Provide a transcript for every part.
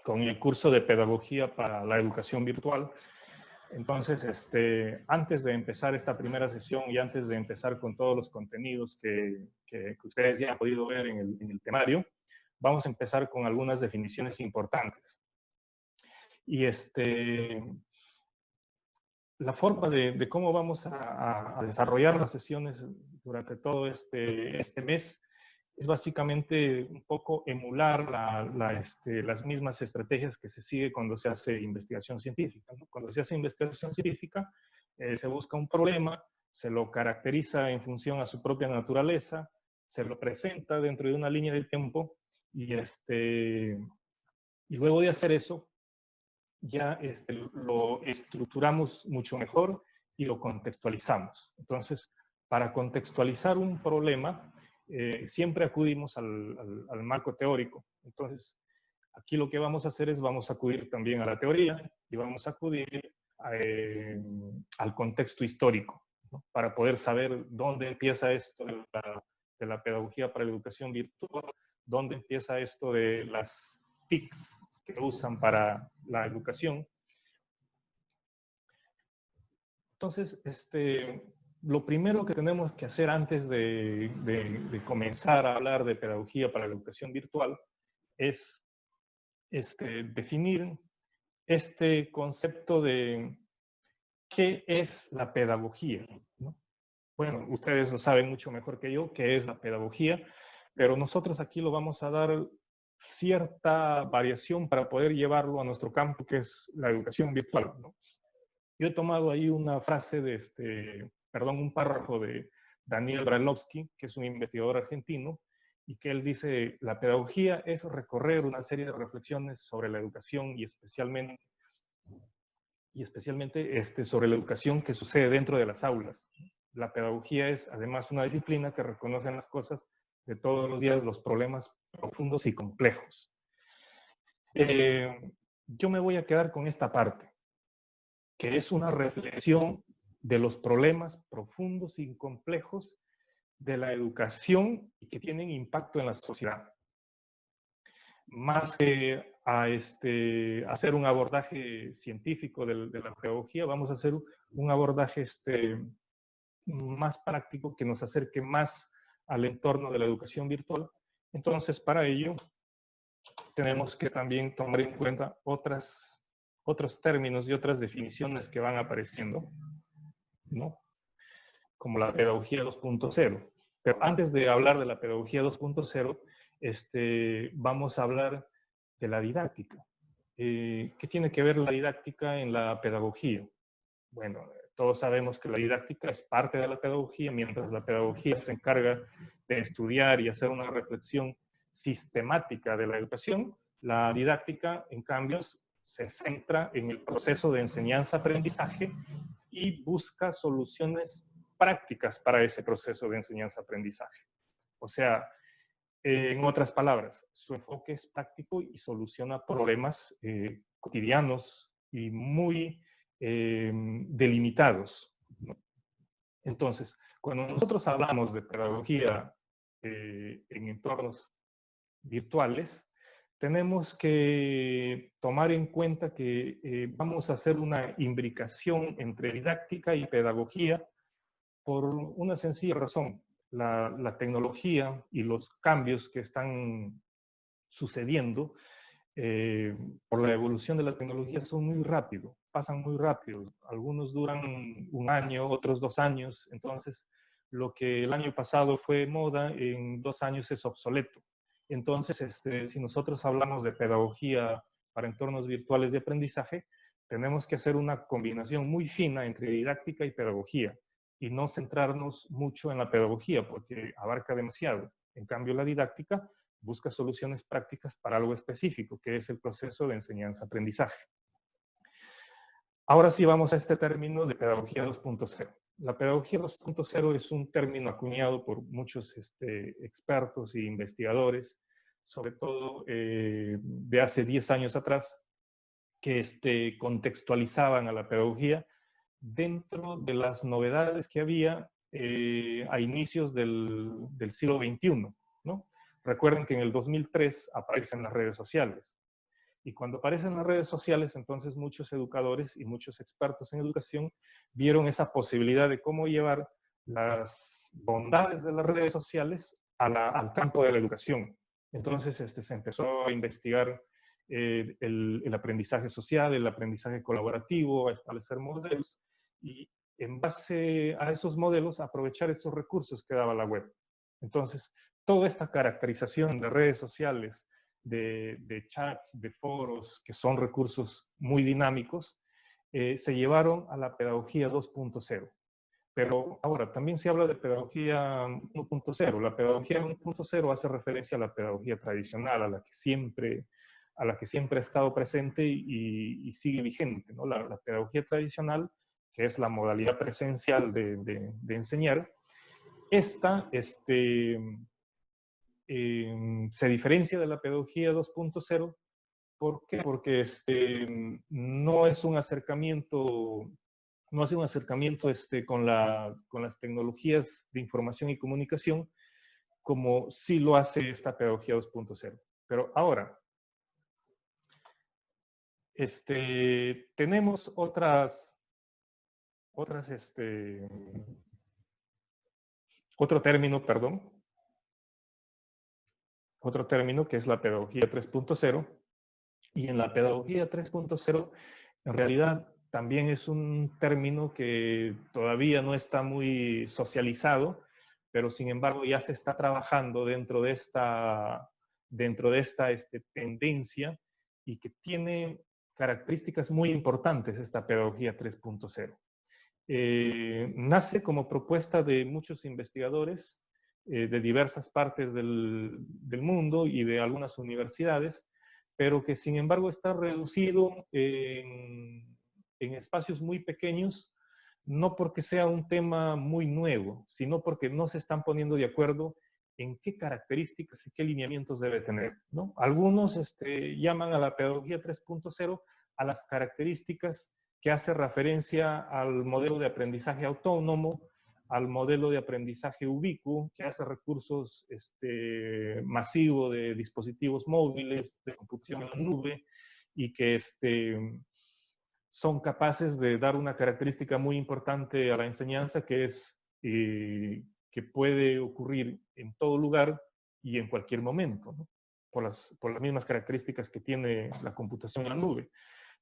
con el curso de Pedagogía para la Educación Virtual. Entonces, antes de empezar esta primera sesión y antes de empezar con todos los contenidos que ustedes ya han podido ver en el temario, vamos a empezar con algunas definiciones importantes. Y la forma de cómo vamos a desarrollar las sesiones durante todo este mes es básicamente un poco emular las mismas estrategias que se sigue cuando se hace investigación científica, ¿no? Cuando se hace investigación científica, se busca un problema, se lo caracteriza en función a su propia naturaleza, se lo presenta dentro de una línea de tiempo y luego de hacer eso, ya lo estructuramos mucho mejor y lo contextualizamos. Entonces, para contextualizar un problema, siempre acudimos al marco teórico. Entonces, aquí lo que vamos a hacer es, vamos a acudir también a la teoría y vamos a acudir al contexto histórico, ¿no? Para poder saber dónde empieza esto de la pedagogía para la educación virtual, dónde empieza esto de las TICs que se usan para la educación. Entonces, lo primero que tenemos que hacer antes de comenzar a hablar de pedagogía para la educación virtual es definir este concepto de qué es la pedagogía, ¿no? Bueno, ustedes lo saben mucho mejor que yo qué es la pedagogía, pero nosotros aquí lo vamos a dar cierta variación para poder llevarlo a nuestro campo, que es la educación virtual, ¿no? Yo he tomado ahí una frase un párrafo de Daniel Brailovsky, que es un investigador argentino, y que él dice, la pedagogía es recorrer una serie de reflexiones sobre la educación y especialmente sobre la educación que sucede dentro de las aulas. La pedagogía es además una disciplina que reconoce en las cosas de todos los días los problemas profundos y complejos. Yo me voy a quedar con esta parte, que es una reflexión de los problemas profundos y complejos de la educación y que tienen impacto en la sociedad. Más que a hacer un abordaje científico de la pedagogía, vamos a hacer un abordaje más práctico que nos acerque más al entorno de la educación virtual. Entonces, para ello, tenemos que también tomar en cuenta otros términos y otras definiciones que van apareciendo, ¿no? Como la pedagogía 2.0. Pero antes de hablar de la pedagogía 2.0, vamos a hablar de la didáctica. ¿Qué tiene que ver la didáctica en la pedagogía? Bueno, todos sabemos que la didáctica es parte de la pedagogía, mientras la pedagogía se encarga de estudiar y hacer una reflexión sistemática de la educación, la didáctica, en cambio, se centra en el proceso de enseñanza-aprendizaje y busca soluciones prácticas para ese proceso de enseñanza-aprendizaje. O sea, en otras palabras, su enfoque es práctico y soluciona problemas cotidianos y muy delimitados, ¿no? Entonces, cuando nosotros hablamos de pedagogía en entornos virtuales, tenemos que tomar en cuenta que vamos a hacer una imbricación entre didáctica y pedagogía por una sencilla razón. La tecnología y los cambios que están sucediendo por la evolución de la tecnología son muy rápidos, pasan muy rápido. Algunos duran un año, otros 2 años. Entonces, lo que el año pasado fue moda, en 2 años es obsoleto. Entonces, si nosotros hablamos de pedagogía para entornos virtuales de aprendizaje, tenemos que hacer una combinación muy fina entre didáctica y pedagogía y no centrarnos mucho en la pedagogía porque abarca demasiado. En cambio, la didáctica busca soluciones prácticas para algo específico, que es el proceso de enseñanza-aprendizaje. Ahora sí vamos a este término de pedagogía 2.0. La pedagogía 2.0 es un término acuñado por muchos expertos e investigadores, sobre todo de hace 10 años atrás, que contextualizaban a la pedagogía dentro de las novedades que había a inicios del siglo XXI, ¿no? Recuerden que en el 2003 aparecen las redes sociales Y cuando aparecen las redes sociales, entonces muchos educadores y muchos expertos en educación vieron esa posibilidad de cómo llevar las bondades de las redes sociales al campo de la educación. Entonces se empezó a investigar el aprendizaje social, el aprendizaje colaborativo, a establecer modelos y en base a esos modelos aprovechar estos recursos que daba la web. Entonces, toda esta caracterización de redes sociales, de chats, de foros, que son recursos muy dinámicos, se llevaron a la pedagogía 2.0. Pero ahora, también se habla de pedagogía 1.0. La pedagogía 1.0 hace referencia a la pedagogía tradicional, a la que siempre ha estado presente y sigue vigente, ¿no? La pedagogía tradicional, que es la modalidad presencial de enseñar, esta se diferencia de la pedagogía 2.0. ¿Por qué? Porque no es un acercamiento, no hace un acercamiento con las tecnologías de información y comunicación como sí lo hace esta pedagogía 2.0. Pero ahora, tenemos otro término que es la pedagogía 3.0. Y en la pedagogía 3.0, en realidad también es un término que todavía no está muy socializado, pero sin embargo ya se está trabajando dentro de esta tendencia y que tiene características muy importantes esta pedagogía 3.0. Nace como propuesta de muchos investigadores de diversas partes del mundo y de algunas universidades, pero que sin embargo está reducido en espacios muy pequeños, no porque sea un tema muy nuevo, sino porque no se están poniendo de acuerdo en qué características y qué lineamientos debe tener, ¿no? Algunos llaman a la pedagogía 3.0 a las características que hace referencia al modelo de aprendizaje autónomo, al modelo de aprendizaje ubicuo, que hace recursos masivo de dispositivos móviles, de computación en la nube, y que son capaces de dar una característica muy importante a la enseñanza, que es que puede ocurrir en todo lugar y en cualquier momento, ¿no? por las mismas características que tiene la computación en la nube.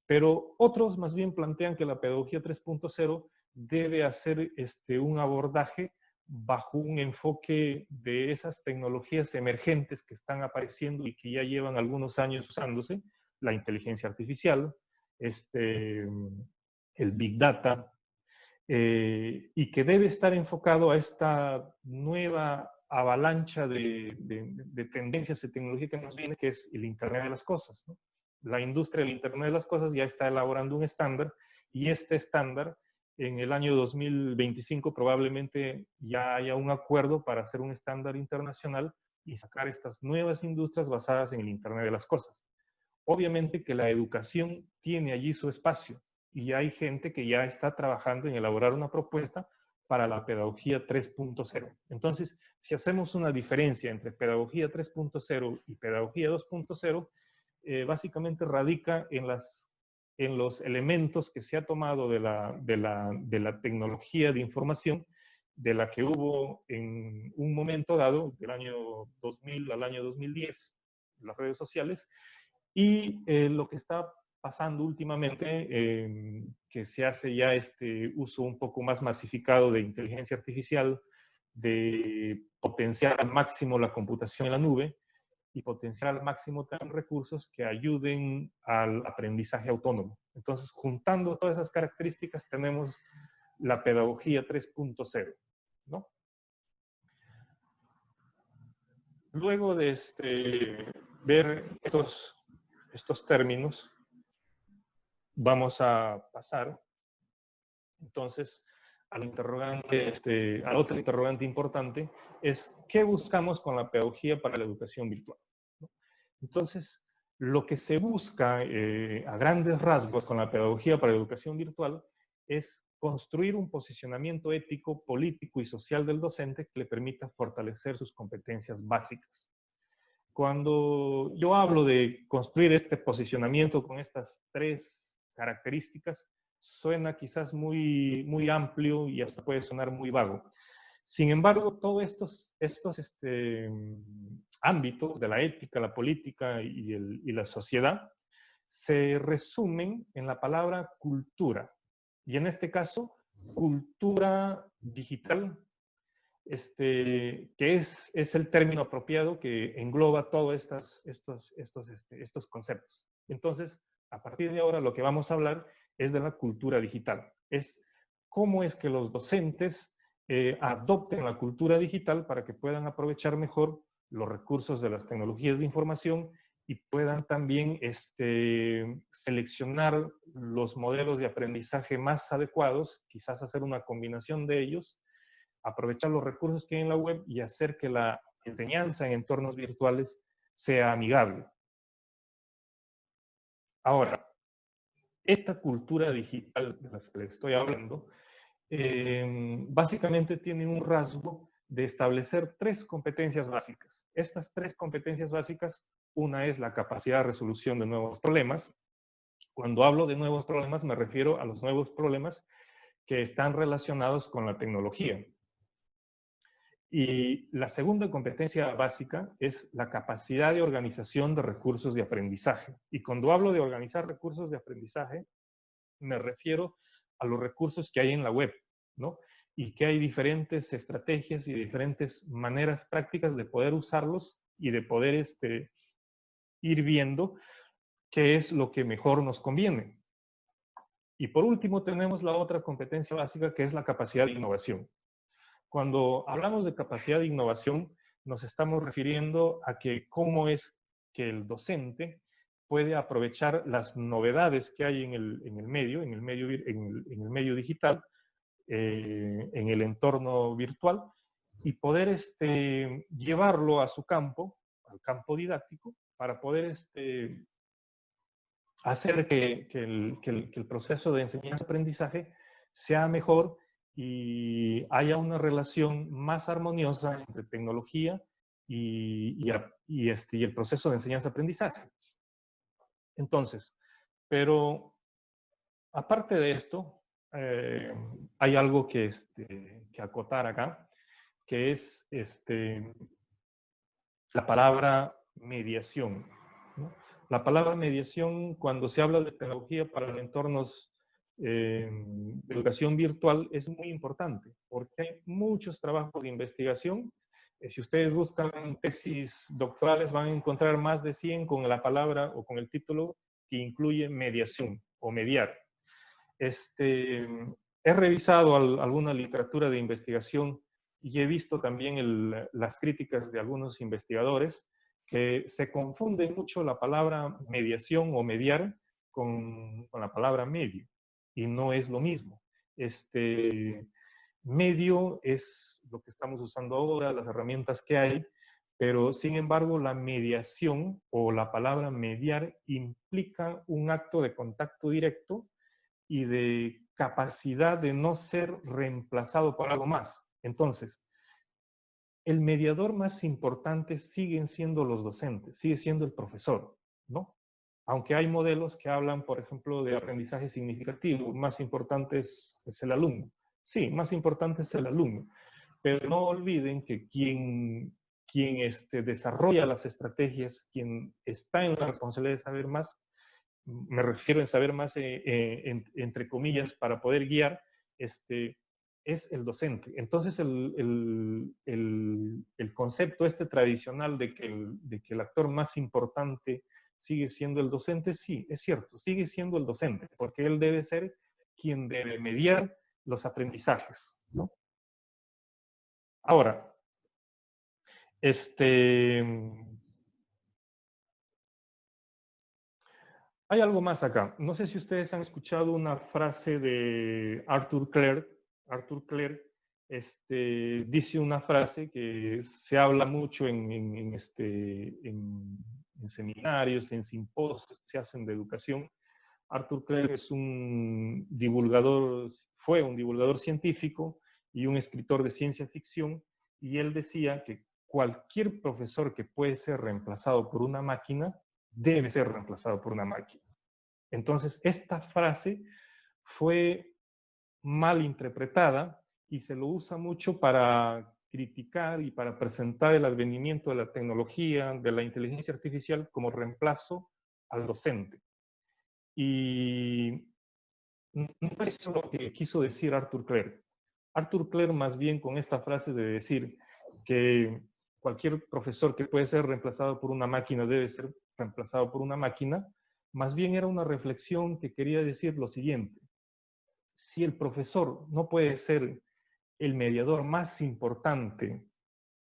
Pero otros más bien plantean que la pedagogía 3.0 debe hacer un abordaje bajo un enfoque de esas tecnologías emergentes que están apareciendo y que ya llevan algunos años usándose, la inteligencia artificial, el Big Data, y que debe estar enfocado a esta nueva avalancha de tendencias de tecnología que nos viene, que es el Internet de las Cosas, ¿no? La industria del Internet de las Cosas ya está elaborando un estándar y este estándar en el año 2025 probablemente ya haya un acuerdo para hacer un estándar internacional y sacar estas nuevas industrias basadas en el Internet de las Cosas. Obviamente que la educación tiene allí su espacio y hay gente que ya está trabajando en elaborar una propuesta para la pedagogía 3.0. Entonces, si hacemos una diferencia entre pedagogía 3.0 y pedagogía 2.0, básicamente radica en los elementos que se ha tomado de la tecnología de información, de la que hubo en un momento dado, del año 2000 al año 2010, las redes sociales, y lo que está pasando últimamente, que se hace ya este uso un poco más masificado de inteligencia artificial, de potenciar al máximo la computación en la nube y potenciar al máximo también recursos que ayuden al aprendizaje autónomo. Entonces, juntando todas esas características, tenemos la pedagogía 3.0, ¿no? Luego de ver estos términos, vamos a pasar entonces al interrogante, al otro interrogante importante, es ¿qué buscamos con la pedagogía para la educación virtual? ¿No? Entonces, lo que se busca a grandes rasgos con la pedagogía para la educación virtual es construir un posicionamiento ético, político y social del docente que le permita fortalecer sus competencias básicas. Cuando yo hablo de construir este posicionamiento con estas tres características, suena quizás muy amplio y hasta puede sonar muy vago. Sin embargo, todos estos ámbitos de la ética, la política y la sociedad se resumen en la palabra cultura. Y en este caso, cultura digital, que es el término apropiado que engloba todos estos conceptos. Entonces, a partir de ahora lo que vamos a hablar es de la cultura digital. Es cómo es que los docentes adopten la cultura digital para que puedan aprovechar mejor los recursos de las tecnologías de información y puedan también seleccionar los modelos de aprendizaje más adecuados, quizás hacer una combinación de ellos, aprovechar los recursos que hay en la web y hacer que la enseñanza en entornos virtuales sea amigable. Ahora, esta cultura digital de la que les estoy hablando, básicamente tiene un rasgo de establecer tres competencias básicas. Estas tres competencias básicas, una es la capacidad de resolución de nuevos problemas. Cuando hablo de nuevos problemas, me refiero a los nuevos problemas que están relacionados con la tecnología. Y la segunda competencia básica es la capacidad de organización de recursos de aprendizaje. Y cuando hablo de organizar recursos de aprendizaje, me refiero a los recursos que hay en la web, ¿no? Y que hay diferentes estrategias y diferentes maneras prácticas de poder usarlos y de poder ir viendo qué es lo que mejor nos conviene. Y por último tenemos la otra competencia básica, que es la capacidad de innovación. Cuando hablamos de capacidad de innovación, nos estamos refiriendo a que cómo es que el docente puede aprovechar las novedades que hay en el medio digital, en el entorno virtual, y poder llevarlo a su campo, al campo didáctico, para poder hacer que el proceso de enseñanza-aprendizaje sea mejor y haya una relación más armoniosa entre tecnología y el proceso de enseñanza-aprendizaje. Entonces, pero aparte de esto, hay algo que acotar acá, que es la palabra mediación, ¿no? La palabra mediación, cuando se habla de tecnología para entornos de educación virtual, es muy importante, porque hay muchos trabajos de investigación. Si ustedes buscan tesis doctorales, van a encontrar más de 100 con la palabra o con el título que incluye mediación o mediar. He revisado alguna literatura de investigación y he visto también las críticas de algunos investigadores que se confunde mucho la palabra mediación o mediar con la palabra medio, y no es lo mismo. Medio es lo que estamos usando ahora, las herramientas que hay, pero sin embargo la mediación o la palabra mediar implica un acto de contacto directo y de capacidad de no ser reemplazado por algo más. Entonces, el mediador más importante siguen siendo los docentes, sigue siendo el profesor, ¿no? Aunque hay modelos que hablan, por ejemplo, de aprendizaje significativo, más importante es el alumno. Sí, más importante es el alumno, pero no olviden que quien desarrolla las estrategias, quien está en la responsabilidad de saber más, me refiero en saber más, entre comillas, para poder guiar, es el docente. Entonces, el concepto tradicional de que el actor más importante sigue siendo el docente, sí, es cierto, sigue siendo el docente, porque él debe ser quien debe mediar los aprendizajes, ¿no? Ahora, hay algo más acá. No sé si ustedes han escuchado una frase de Arthur Clarke. Arthur Clarke dice una frase que se habla mucho en seminarios, en simposios que se hacen de educación. Arthur Clarke es fue un divulgador científico y un escritor de ciencia ficción, y él decía que cualquier profesor que puede ser reemplazado por una máquina debe ser reemplazado por una máquina. Entonces, esta frase fue mal interpretada y se lo usa mucho para criticar y para presentar el advenimiento de la tecnología, de la inteligencia artificial como reemplazo al docente. Y no es eso lo que quiso decir Arthur Clarke. Arthur Clarke más bien con esta frase de decir que cualquier profesor que puede ser reemplazado por una máquina debe ser reemplazado por una máquina, más bien era una reflexión que quería decir lo siguiente: si el profesor no puede ser el mediador más importante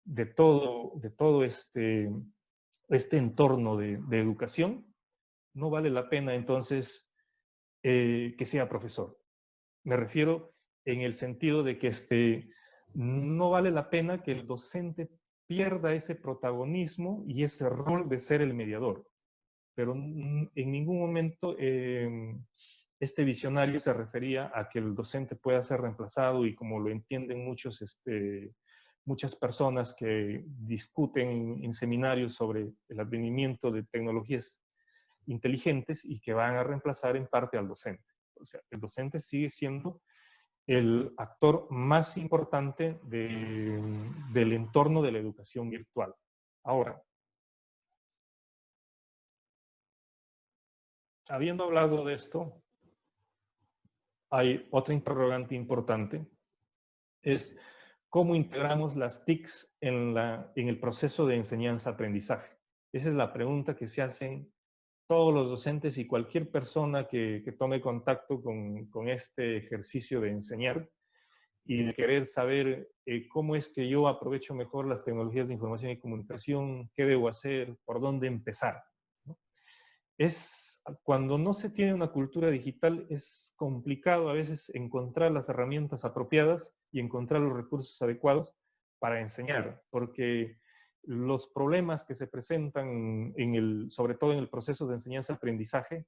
de todo este entorno de educación, no vale la pena entonces que sea profesor. Me refiero en el sentido de que no vale la pena que el docente pierda ese protagonismo y ese rol de ser el mediador. Pero en ningún momento este visionario se refería a que el docente pueda ser reemplazado y como lo entienden muchas personas que discuten en seminarios sobre el advenimiento de tecnologías inteligentes y que van a reemplazar en parte al docente. O sea, el docente sigue siendo el actor más importante del entorno de la educación virtual. Ahora, habiendo hablado de esto, hay otra interrogante importante, es cómo integramos las TICs en el proceso de enseñanza-aprendizaje. Esa es la pregunta que se hacen todos los docentes y cualquier persona que tome contacto con este ejercicio de enseñar y de querer saber cómo es que yo aprovecho mejor las tecnologías de información y comunicación, qué debo hacer, por dónde empezar, ¿no? Cuando no se tiene una cultura digital, es complicado a veces encontrar las herramientas apropiadas y encontrar los recursos adecuados para enseñar, porque los problemas que se presentan sobre todo en el proceso de enseñanza-aprendizaje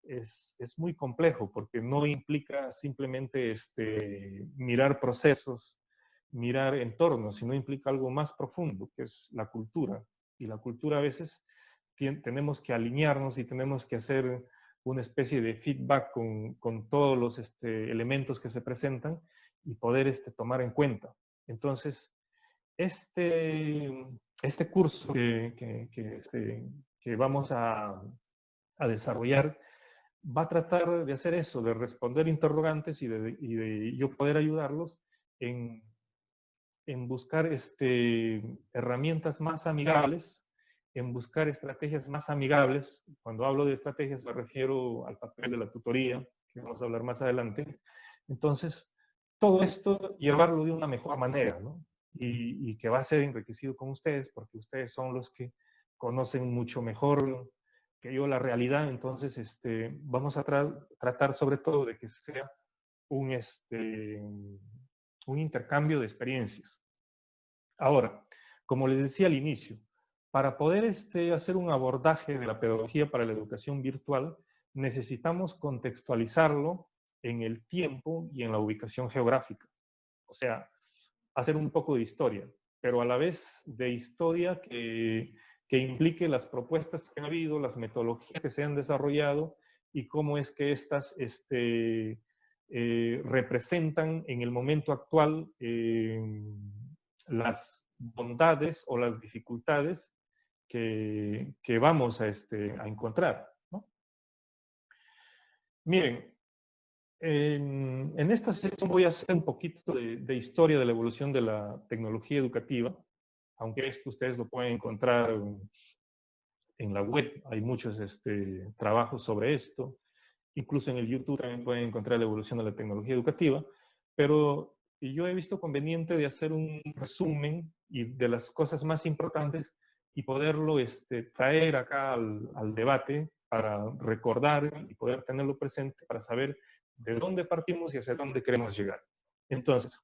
es muy complejo, porque no implica simplemente mirar procesos, mirar entornos, sino implica algo más profundo, que es la cultura. Y la cultura a veces tenemos que alinearnos y tenemos que hacer una especie de feedback con todos los elementos que se presentan y poder tomar en cuenta. Entonces, este curso que vamos a desarrollar va a tratar de hacer eso, de responder interrogantes y de yo poder ayudarlos en buscar herramientas más amigables, en buscar estrategias más amigables. Cuando hablo de estrategias me refiero al papel de la tutoría, que vamos a hablar más adelante. Entonces, todo esto llevarlo de una mejor manera, ¿no? Y que va a ser enriquecido con ustedes, porque ustedes son los que conocen mucho mejor que yo la realidad. Entonces, vamos a tratar sobre todo de que sea un intercambio de experiencias. Ahora, como les decía al inicio, para poder hacer un abordaje de la pedagogía para la educación virtual, necesitamos contextualizarlo en el tiempo y en la ubicación geográfica. O sea, hacer un poco de historia, pero a la vez de historia que implique las propuestas que han habido, las metodologías que se han desarrollado y cómo es que estas representan en el momento actual las bondades o las dificultades que vamos a encontrar, ¿no? Miren, en esta sesión voy a hacer un poquito de historia de la evolución de la tecnología educativa, aunque esto ustedes lo pueden encontrar en la web, hay muchos trabajos sobre esto, incluso en el YouTube también pueden encontrar la evolución de la tecnología educativa, pero yo he visto conveniente de hacer un resumen y de las cosas más importantes y poderlo traer acá al debate para recordar y poder tenerlo presente para saber de dónde partimos y hacia dónde queremos llegar. Entonces,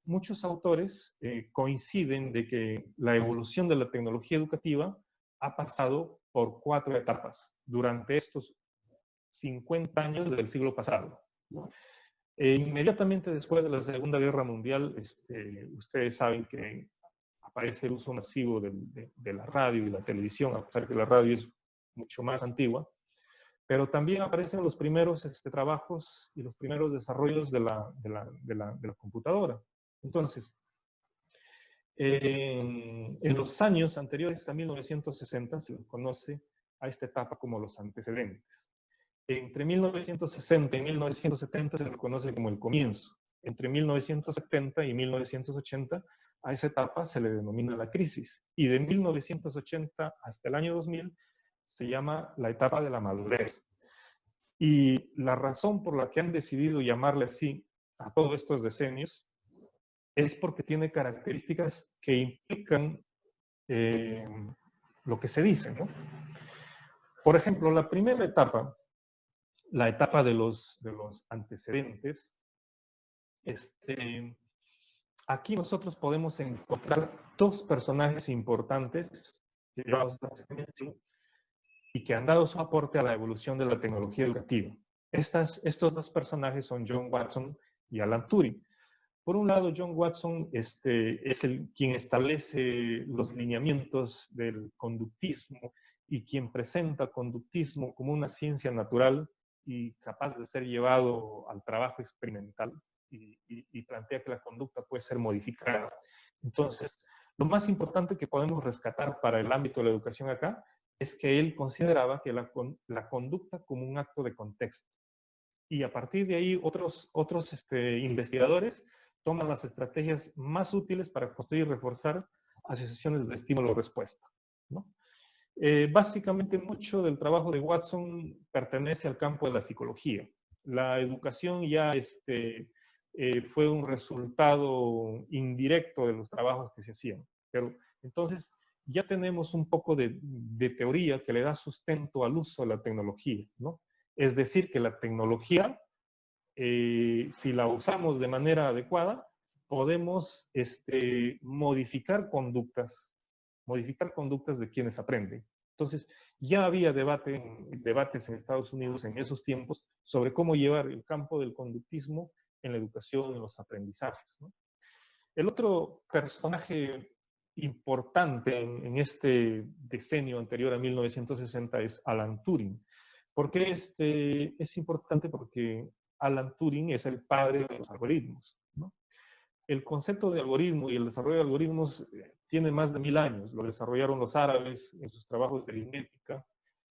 muchos autores coinciden de que la evolución de la tecnología educativa ha pasado por 4 etapas durante estos 50 años del siglo pasado. Inmediatamente después de la Segunda Guerra Mundial, ustedes saben que aparece el uso masivo de la radio y la televisión, a pesar que la radio es mucho más antigua, pero también aparecen los primeros trabajos y los primeros desarrollos de la computadora. Entonces, en los años anteriores a 1960 se les conoce a esta etapa como los antecedentes. Entre 1960 y 1970 se le conoce como el comienzo. Entre 1970 y 1980 a esa etapa se le denomina la crisis. Y de 1980 hasta el año 2000 se llama la etapa de la madurez. Y la razón por la que han decidido llamarle así a todos estos decenios es porque tiene características que implican lo que se dice, ¿no? Por ejemplo, la primera etapa, la etapa de los antecedentes, aquí nosotros podemos encontrar dos personajes importantes que llevamos a esta y que han dado su aporte a la evolución de la tecnología educativa. Estos dos personajes son John Watson y Alan Turing. Por un lado, John Watson es quien establece los lineamientos del conductismo y quien presenta conductismo como una ciencia natural y capaz de ser llevado al trabajo experimental y plantea que la conducta puede ser modificada. Entonces, lo más importante que podemos rescatar para el ámbito de la educación acá es que él consideraba que la conducta como un acto de contexto. Y a partir de ahí, otros investigadores toman las estrategias más útiles para construir y reforzar asociaciones de estímulo-respuesta, ¿no? Básicamente, mucho del trabajo de Watson pertenece al campo de la psicología. La educación ya fue un resultado indirecto de los trabajos que se hacían. Pero entonces ya tenemos un poco de teoría que le da sustento al uso de la tecnología, ¿no? Es decir, que la tecnología, si la usamos de manera adecuada, podemos modificar conductas de quienes aprenden. Entonces, ya había debates en Estados Unidos en esos tiempos sobre cómo llevar el campo del conductismo en la educación, en los aprendizajes, ¿no? El otro personaje importante en este decenio anterior a 1960 es Alan Turing. ¿Por qué es importante? Porque Alan Turing es el padre de los algoritmos, ¿no? El concepto de algoritmo y el desarrollo de algoritmos tiene más de 1000 años. Lo desarrollaron los árabes en sus trabajos de aritmética,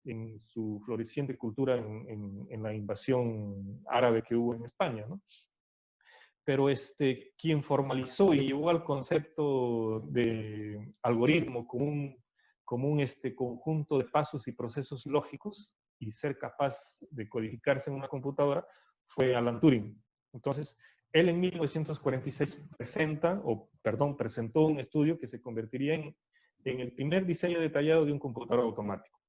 en su floreciente cultura en la invasión árabe que hubo en España, ¿no? Pero quien formalizó y llevó al concepto de algoritmo como un conjunto de pasos y procesos lógicos y ser capaz de codificarse en una computadora fue Alan Turing. Entonces, él en 1946 presentó un estudio que se convertiría en el primer diseño detallado de un computador automático.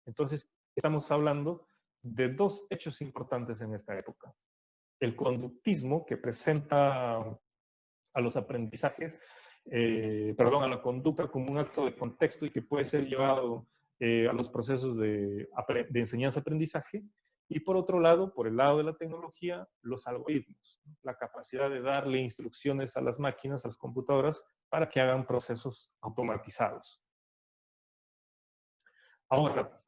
Entonces, estamos hablando de dos hechos importantes en esta época. El conductismo que presenta a los aprendizajes, a la conducta como un acto de contexto y que puede ser llevado a los procesos de enseñanza-aprendizaje. Y por otro lado, por el lado de la tecnología, los algoritmos, la capacidad de darle instrucciones a las máquinas, a las computadoras, para que hagan procesos automatizados. Ahora,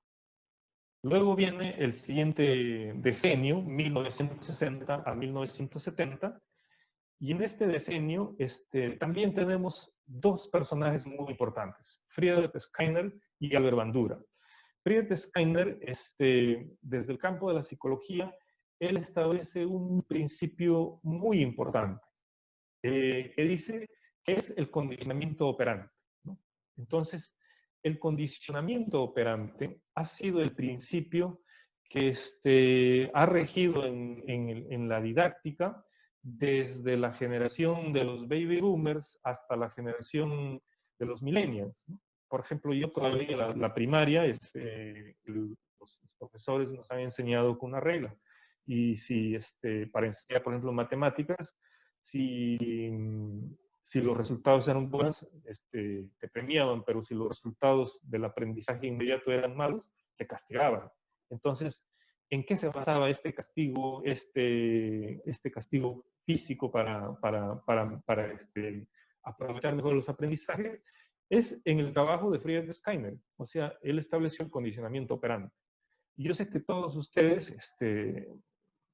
luego viene el siguiente decenio, 1960 a 1970, y en este decenio también tenemos dos personajes muy importantes, Friedrich Skinner y Albert Bandura. Friedrich Skinner, desde el campo de la psicología, él establece un principio muy importante, que dice que es el condicionamiento operante, ¿no? Entonces, el condicionamiento operante ha sido el principio que ha regido en la didáctica desde la generación de los baby boomers hasta la generación de los millennials, ¿no? Por ejemplo, yo todavía la primaria, los profesores nos han enseñado con una regla. Y si para enseñar, por ejemplo, matemáticas, si los resultados eran buenos, te premiaban, pero si los resultados del aprendizaje inmediato eran malos, te castigaban. Entonces, ¿en qué se basaba este castigo, castigo físico para aprovechar mejor los aprendizajes, es en el trabajo de Friedrich Skinner. O sea, él estableció el condicionamiento operante. Y yo sé que todos ustedes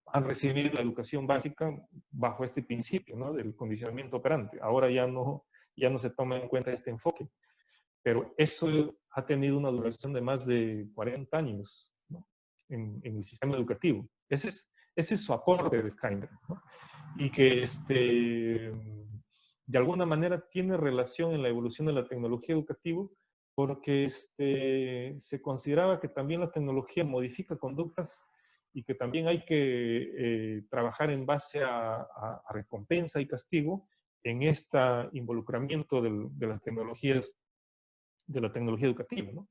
han recibido la educación básica bajo este principio, ¿no? Del condicionamiento operante. Ahora ya no se toma en cuenta este enfoque, pero eso ha tenido una duración de más de 40 años, ¿no? en el sistema educativo. Ese es su aporte de Skinner, ¿no? Y que de alguna manera tiene relación en la evolución de la tecnología educativa, porque se consideraba que también la tecnología modifica conductas y que también hay que trabajar en base a recompensa y castigo en este involucramiento de las tecnologías, de la tecnología educativa, ¿no?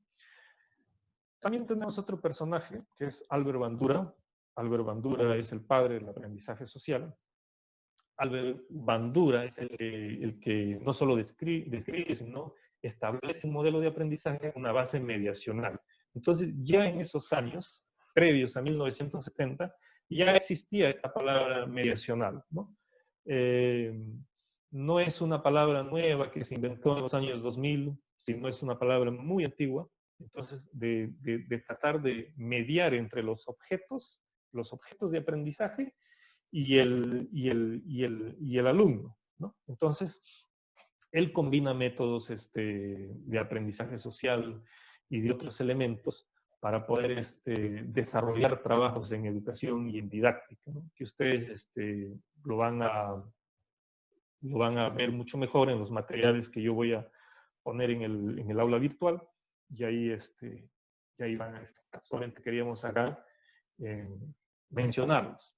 También tenemos otro personaje que es Albert Bandura. Albert Bandura es el padre del aprendizaje social. Albert Bandura es el que no solo describe, sino establece un modelo de aprendizaje, una base mediacional. Entonces, ya en esos años, previos a 1970, ya existía esta palabra mediacional, ¿no? No es una palabra nueva que se inventó en los años 2000, sino es una palabra muy antigua. Entonces, de tratar de mediar entre los objetos de aprendizaje y el alumno, ¿no? Entonces, él combina métodos de aprendizaje social y de otros elementos para poder desarrollar trabajos en educación y en didáctica, ¿no? Que ustedes lo van a ver mucho mejor en los materiales que yo voy a poner en el aula virtual, y ahí, van a estar. Solamente queríamos acá mencionarlos.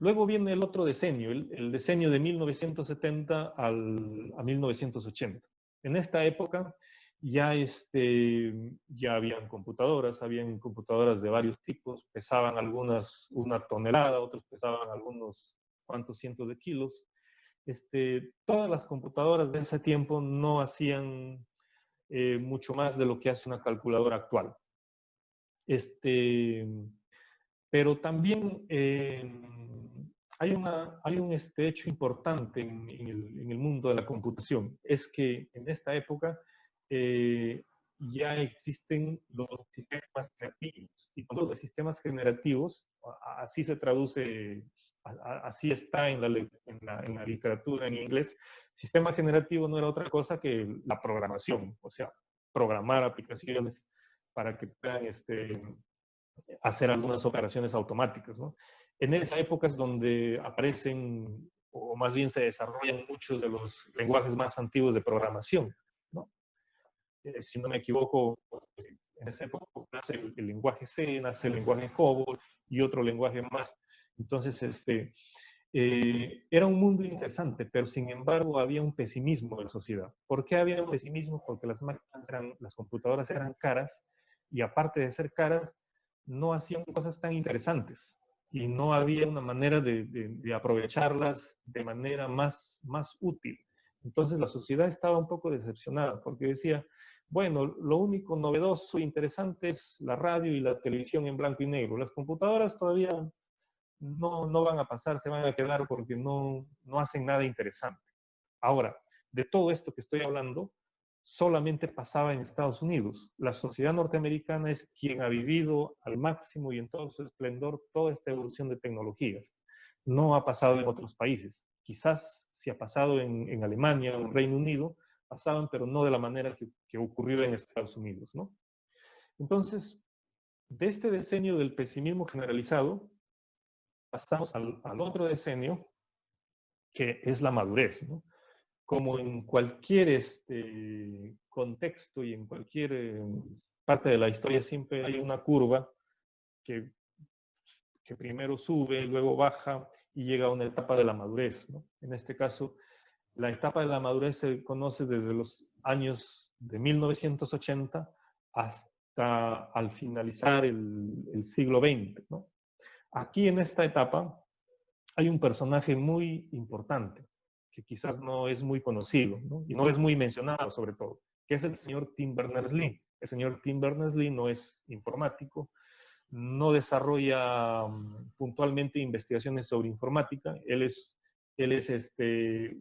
Luego viene el otro decenio, el decenio de 1970 a 1980. En esta época ya, ya habían computadoras de varios tipos, pesaban algunas 1 tonelada, otros pesaban algunos cuantos cientos de kilos. Todas las computadoras de ese tiempo no hacían mucho más de lo que hace una calculadora actual. Pero también hay un hecho importante en el mundo de la computación. Es que en esta época ya existen los sistemas generativos. Y cuando los sistemas generativos, así se traduce, así está en la literatura en inglés, sistema generativo no era otra cosa que la programación, o sea, programar aplicaciones para que puedan hacer algunas operaciones automáticas, ¿no? En esa época es donde aparecen, o más bien se desarrollan muchos de los lenguajes más antiguos de programación, ¿no? Si no me equivoco, en esa época nace el lenguaje C, nace el lenguaje COBOL y otro lenguaje más. Entonces, era un mundo interesante, pero sin embargo había un pesimismo en la sociedad. ¿Por qué había un pesimismo? Porque las computadoras eran caras, y aparte de ser caras, no hacían cosas tan interesantes y no había una manera de aprovecharlas de manera más útil. Entonces la sociedad estaba un poco decepcionada porque decía, bueno, lo único novedoso e interesante es la radio y la televisión en blanco y negro. Las computadoras todavía no van a pasar, se van a quedar porque no hacen nada interesante. Ahora, de todo esto que estoy hablando, solamente pasaba en Estados Unidos. La sociedad norteamericana es quien ha vivido al máximo y en todo su esplendor toda esta evolución de tecnologías. No ha pasado en otros países. Quizás si ha pasado en Alemania o en Reino Unido, pasaban, pero no de la manera que ocurrió en Estados Unidos, ¿no? Entonces, de este decenio del pesimismo generalizado, pasamos al otro decenio, que es la madurez, ¿no? Como en cualquier contexto y en cualquier parte de la historia, siempre hay una curva que primero sube, luego baja y llega a una etapa de la madurez, ¿no? En este caso, la etapa de la madurez se conoce desde los años de 1980 hasta al finalizar el siglo XX, ¿no? Aquí en esta etapa hay un personaje muy importante, que quizás no es muy conocido, ¿no? Y no es muy mencionado sobre todo, que es el señor Tim Berners-Lee. El señor Tim Berners-Lee no es informático, no desarrolla puntualmente investigaciones sobre informática, él es Él es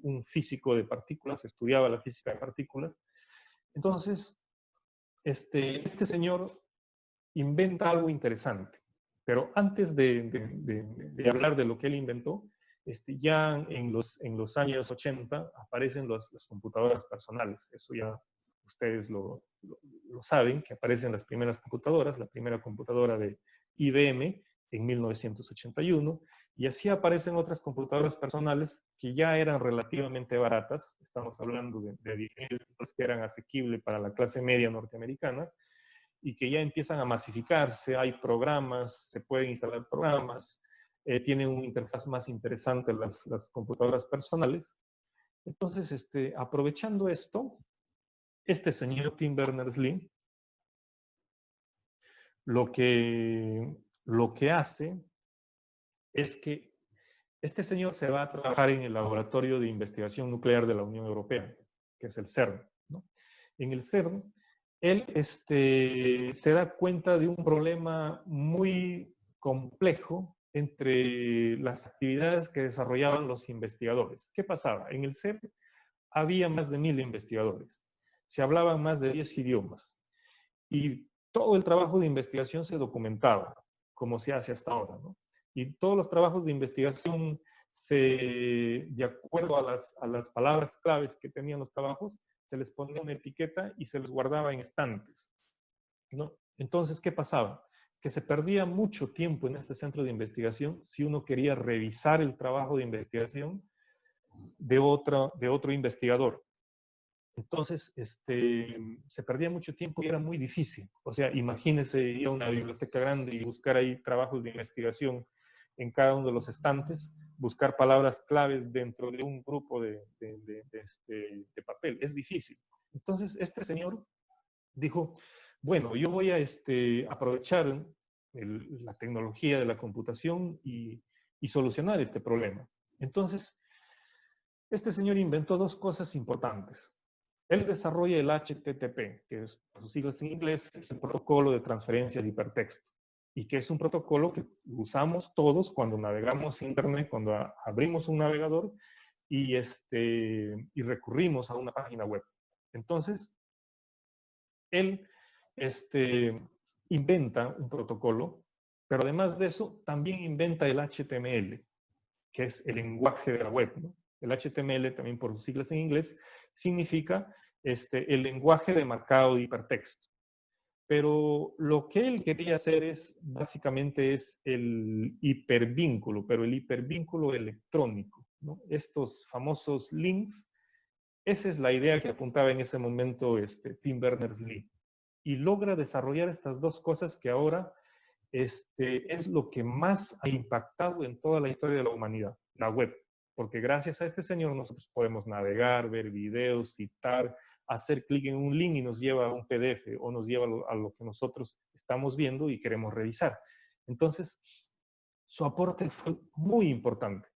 un físico de partículas, estudiaba la física de partículas. Entonces, este señor inventa algo interesante. Pero antes de hablar de lo que él inventó, ya en los años 80 aparecen las computadoras personales. Eso ya ustedes lo saben, que aparecen las primeras computadoras, la primera computadora de IBM en 1981, y así aparecen otras computadoras personales que ya eran relativamente baratas. Estamos hablando de dispositivos que eran asequibles para la clase media norteamericana, y que ya empiezan a masificarse, hay programas, se pueden instalar programas, tienen una interfaz más interesante las computadoras personales. Entonces, aprovechando esto, este señor Tim Berners-Lee lo que hace es que este señor se va a trabajar en el Laboratorio de Investigación Nuclear de la Unión Europea, que es el CERN, ¿no? En el CERN, él se da cuenta de un problema muy complejo entre las actividades que desarrollaban los investigadores. ¿Qué pasaba? En el CERN había más de 1000 investigadores, se hablaban más de 10 idiomas y todo el trabajo de investigación se documentaba, como se hace hasta ahora, ¿no? Y todos los trabajos de investigación, de acuerdo a las palabras claves que tenían los trabajos, se les ponía una etiqueta y se les guardaba en estantes, ¿no? Entonces, ¿qué pasaba? Que se perdía mucho tiempo en este centro de investigación si uno quería revisar el trabajo de investigación de otro investigador. Entonces, se perdía mucho tiempo y era muy difícil. O sea, imagínese ir a una biblioteca grande y buscar ahí trabajos de investigación en cada uno de los estantes, buscar palabras claves dentro de un grupo de papel. Es difícil. Entonces, este señor dijo, bueno, yo voy a aprovechar la tecnología de la computación y solucionar este problema. Entonces, este señor inventó dos cosas importantes. Él desarrolla el HTTP, que es, por sus siglas en inglés, es el protocolo de transferencia de hipertexto, y que es un protocolo que usamos todos cuando navegamos Internet, cuando abrimos un navegador y recurrimos a una página web. Entonces, él inventa un protocolo, pero además de eso, también inventa el HTML, que es el lenguaje de la web, ¿no? El HTML, también por sus siglas en inglés, significa el lenguaje de marcado de hipertexto. Pero lo que él quería hacer básicamente es el hipervínculo, pero el hipervínculo electrónico, ¿no? Estos famosos links, esa es la idea que apuntaba en ese momento Tim Berners-Lee. Y logra desarrollar estas dos cosas que ahora es lo que más ha impactado en toda la historia de la humanidad, la web. Porque gracias a este señor nosotros podemos navegar, ver videos, citar, hacer clic en un link y nos lleva a un PDF o nos lleva a lo que nosotros estamos viendo y queremos revisar. Entonces, su aporte fue muy importante.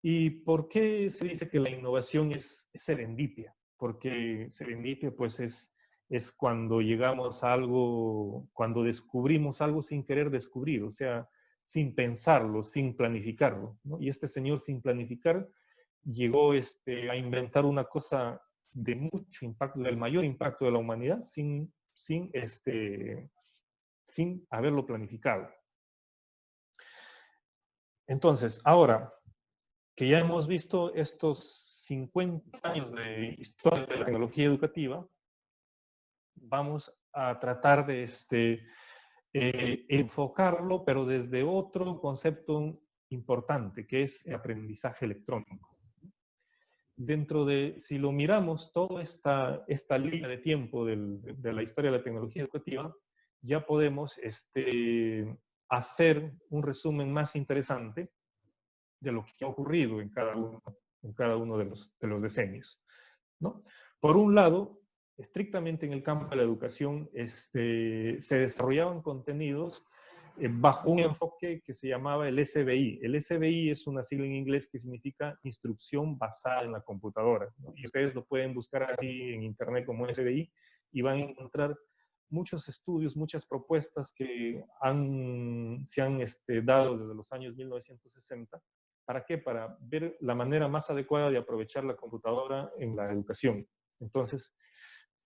¿Y por qué se dice que la innovación es serendipia? Porque serendipia pues es cuando llegamos a algo, cuando descubrimos algo sin querer descubrir, o sea, sin pensarlo, sin planificarlo, ¿no? Y este señor sin planificar llegó a inventar una cosa de mucho impacto, del mayor impacto de la humanidad, sin haberlo planificado. Entonces, ahora que ya hemos visto estos 50 años de historia de la tecnología educativa, vamos a tratar de enfocarlo, pero desde otro concepto importante, que es el aprendizaje electrónico. Si lo miramos, toda esta línea de tiempo de la historia de la tecnología educativa, ya podemos hacer un resumen más interesante de lo que ha ocurrido en cada uno de los decenios, ¿no? Por un lado, estrictamente en el campo de la educación, se desarrollaban contenidos bajo un enfoque que se llamaba el SBI. El SBI es una sigla en inglés que significa Instrucción Basada en la Computadora, ¿no? Y ustedes lo pueden buscar aquí en internet como SBI y van a encontrar muchos estudios, muchas propuestas que se han dado desde los años 1960 ¿Para qué? Para ver la manera más adecuada de aprovechar la computadora en la educación. Entonces,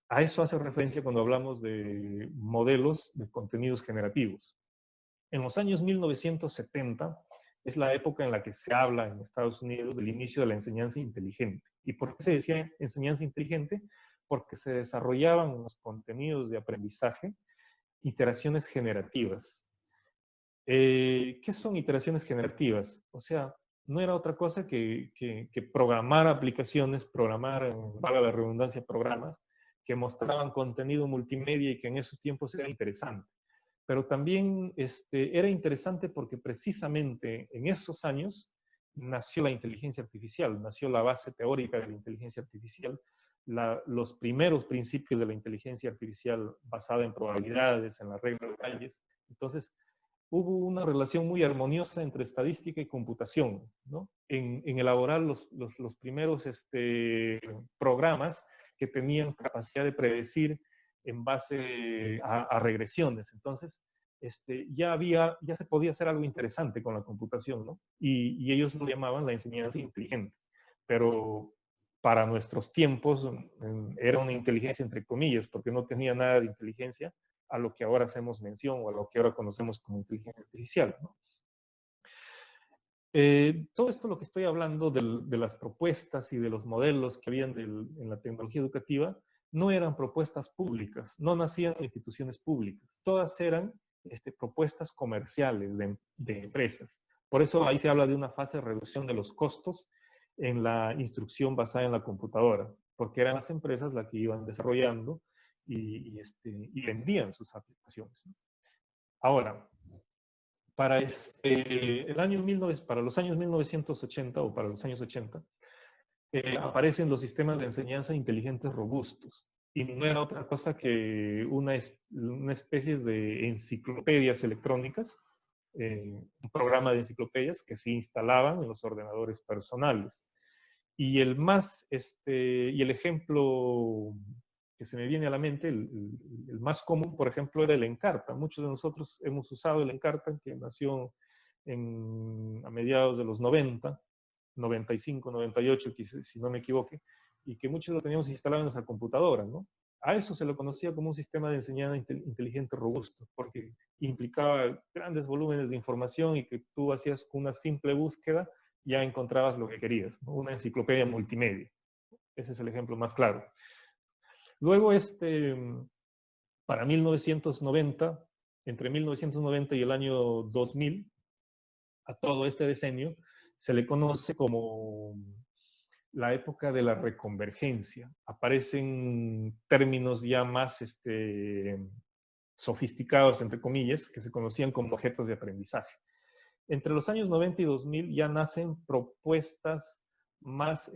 a eso hace referencia cuando hablamos de modelos de contenidos generativos. En los años 1970 es la época en la que se habla en Estados Unidos del inicio de la enseñanza inteligente. ¿Y por qué se decía enseñanza inteligente? Porque se desarrollaban en los contenidos de aprendizaje iteraciones generativas. ¿Qué son iteraciones generativas? O sea, no era otra cosa que programar aplicaciones, programar, valga la redundancia, programas que mostraban contenido multimedia y que en esos tiempos era interesante. Pero también era interesante porque precisamente en esos años nació la inteligencia artificial, nació la base teórica de la inteligencia artificial, los primeros principios de la inteligencia artificial basada en probabilidades, en la regla de Bayes. Entonces, hubo una relación muy armoniosa entre estadística y computación, ¿no? En elaborar los primeros programas que tenían capacidad de predecir en base a regresiones. Entonces, ya se podía hacer algo interesante con la computación, ¿no? Y ellos lo llamaban la enseñanza inteligente. Pero para nuestros tiempos era una inteligencia entre comillas, porque no tenía nada de inteligencia a lo que ahora hacemos mención o a lo que ahora conocemos como inteligencia artificial, ¿no? Todo esto lo que estoy hablando de las propuestas y de los modelos que habían en la tecnología educativa no eran propuestas públicas, no nacían de instituciones públicas, todas eran propuestas comerciales de empresas. Por eso ahí se habla de una fase de reducción de los costos en la instrucción basada en la computadora, porque eran las empresas las que iban desarrollando y vendían sus aplicaciones, ¿no? Ahora, para, para los años 1980 o para los años 80, aparecen los sistemas de enseñanza inteligentes robustos. Y no era otra cosa que una especie de enciclopedias electrónicas, un programa de enciclopedias que se instalaban en los ordenadores personales. Y y el ejemplo que se me viene a la mente, el más común, por ejemplo, era el Encarta. Muchos de nosotros hemos usado el Encarta, que nació a mediados de los 90, 95, 98, si no me equivoque, y que muchos lo teníamos instalado en nuestra computadora, ¿no? A eso se lo conocía como un sistema de enseñanza inteligente robusto, porque implicaba grandes volúmenes de información y que tú hacías una simple búsqueda, ya encontrabas lo que querías, ¿no? Una enciclopedia multimedia. Ese es el ejemplo más claro. Luego, para 1990, entre 1990 y el año 2000, a todo este decenio, se le conoce como la época de la reconvergencia. Aparecen términos ya más sofisticados, entre comillas, que se conocían como objetos de aprendizaje. Entre los años 90 y 2000 ya nacen propuestas más,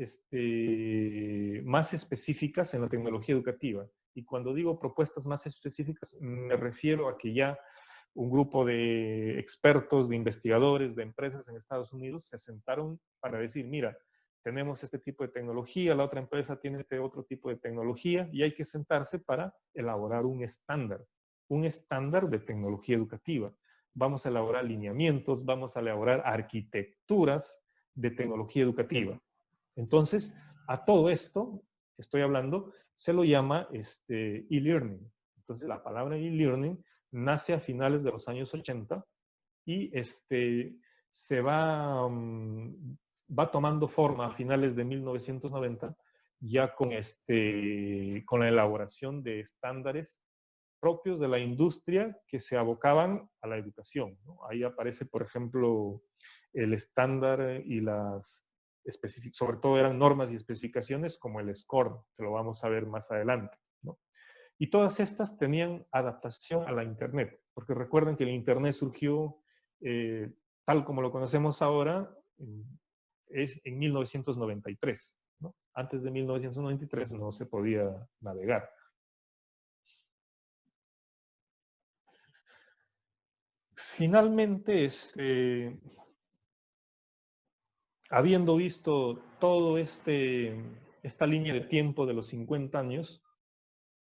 más específicas en la tecnología educativa. Y cuando digo propuestas más específicas, me refiero a que ya un grupo de expertos, de investigadores, de empresas en Estados Unidos se sentaron para decir, mira, tenemos este tipo de tecnología, la otra empresa tiene este otro tipo de tecnología y hay que sentarse para elaborar un estándar de tecnología educativa. Vamos a elaborar lineamientos, vamos a elaborar arquitecturas de tecnología educativa. Entonces, a todo esto que estoy hablando se lo llama e-learning. Entonces, la palabra e-learning nace a finales de los años 80 y se va tomando forma a finales de 1990 ya con la elaboración de estándares propios de la industria que se abocaban a la educación, ¿no? Ahí aparece, por ejemplo, el estándar y sobre todo eran normas y especificaciones como el SCORM, que lo vamos a ver más adelante, ¿no? Y todas estas tenían adaptación a la Internet, porque recuerden que el Internet surgió tal como lo conocemos ahora en 1993, ¿no? Antes de 1993 no se podía navegar. Finalmente, habiendo visto todo esta línea de tiempo de los 50 años,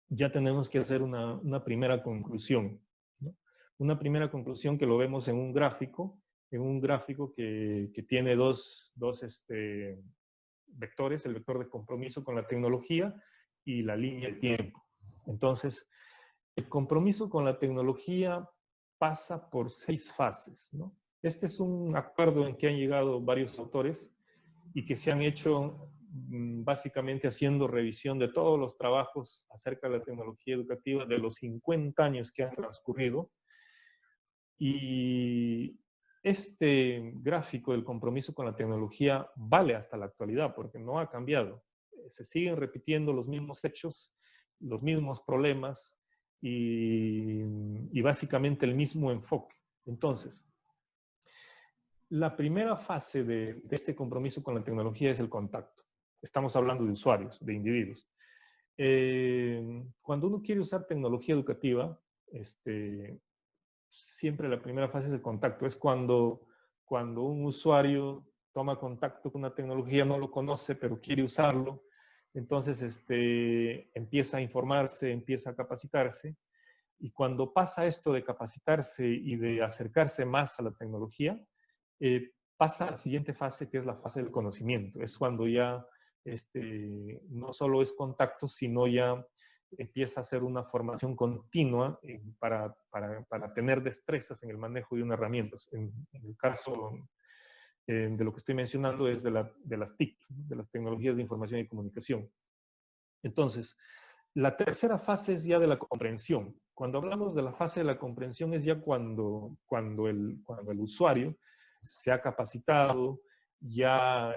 ya tenemos que hacer una primera conclusión, ¿no? Una primera conclusión que lo vemos en un gráfico en un gráfico que tiene dos vectores, el vector de compromiso con la tecnología y la línea de tiempo. Entonces, el compromiso con la tecnología pasa por 6 fases, ¿no? Este es un acuerdo en que han llegado varios autores y que se han hecho básicamente haciendo revisión de todos los trabajos acerca de la tecnología educativa de los 50 años que han transcurrido. Y este gráfico del compromiso con la tecnología vale hasta la actualidad porque no ha cambiado. Se siguen repitiendo los mismos hechos, los mismos problemas y básicamente el mismo enfoque. Entonces, la primera fase de este compromiso con la tecnología es el contacto. Estamos hablando de usuarios, de individuos. Cuando uno quiere usar tecnología educativa, siempre la primera fase es el contacto. Es cuando un usuario toma contacto con una tecnología, no lo conoce, pero quiere usarlo. Entonces, empieza a informarse, empieza a capacitarse. Y cuando pasa esto de capacitarse y de acercarse más a la tecnología, pasa a la siguiente fase, que es la fase del conocimiento. Es cuando ya no solo es contacto, sino ya empieza a hacer una formación continua para tener destrezas en el manejo de una herramienta. En el caso de lo que estoy mencionando es de las TIC, de las tecnologías de información y comunicación. Entonces, la tercera fase es ya de la comprensión. Cuando hablamos de la fase de la comprensión es ya cuando el usuario se ha capacitado, ya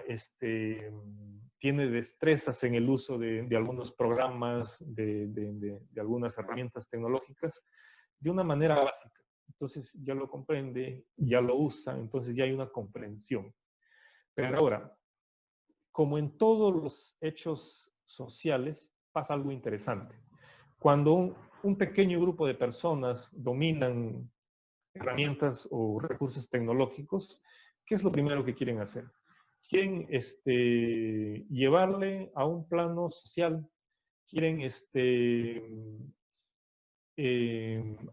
tiene destrezas en el uso de algunos programas, de algunas herramientas tecnológicas, de una manera básica. Entonces ya lo comprende, ya lo usa, entonces ya hay una comprensión. Pero ahora, como en todos los hechos sociales, pasa algo interesante. Cuando un pequeño grupo de personas dominan herramientas o recursos tecnológicos, ¿qué es lo primero que quieren hacer? Quieren llevarle a un plano social, quieren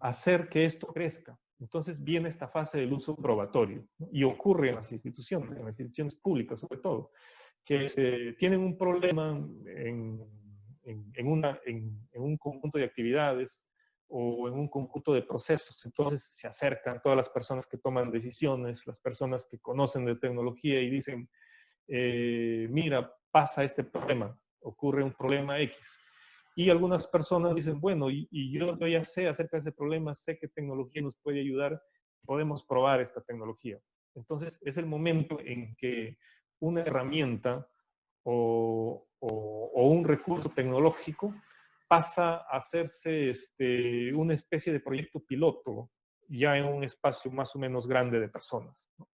hacer que esto crezca. Entonces viene esta fase del uso probatorio, ¿no? Y ocurre en las instituciones públicas sobre todo, que tienen un problema en un conjunto de actividades o en un conjunto de procesos. Entonces se acercan todas las personas que toman decisiones, las personas que conocen de tecnología y dicen, mira, pasa este problema, ocurre un problema X. Y algunas personas dicen, bueno, y yo ya sé acerca de ese problema, sé qué tecnología nos puede ayudar, podemos probar esta tecnología. Entonces es el momento en que una herramienta o un recurso tecnológico pasa a hacerse una especie de proyecto piloto ya en un espacio más o menos grande de personas, ¿no?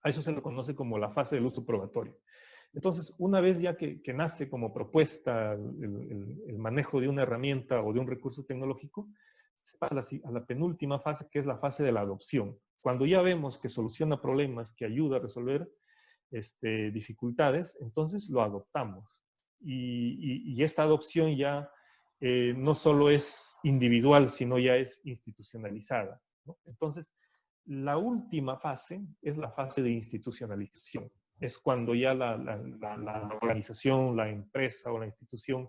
A eso se lo conoce como la fase del uso probatorio. Entonces, una vez ya que nace como propuesta el manejo de una herramienta o de un recurso tecnológico, se pasa a la penúltima fase, que es la fase de la adopción. Cuando ya vemos que soluciona problemas, que ayuda a resolver dificultades, entonces lo adoptamos. Y esta adopción ya no solo es individual, sino ya es institucionalizada, ¿no? Entonces, la última fase es la fase de institucionalización. Es cuando ya la organización, la empresa o la institución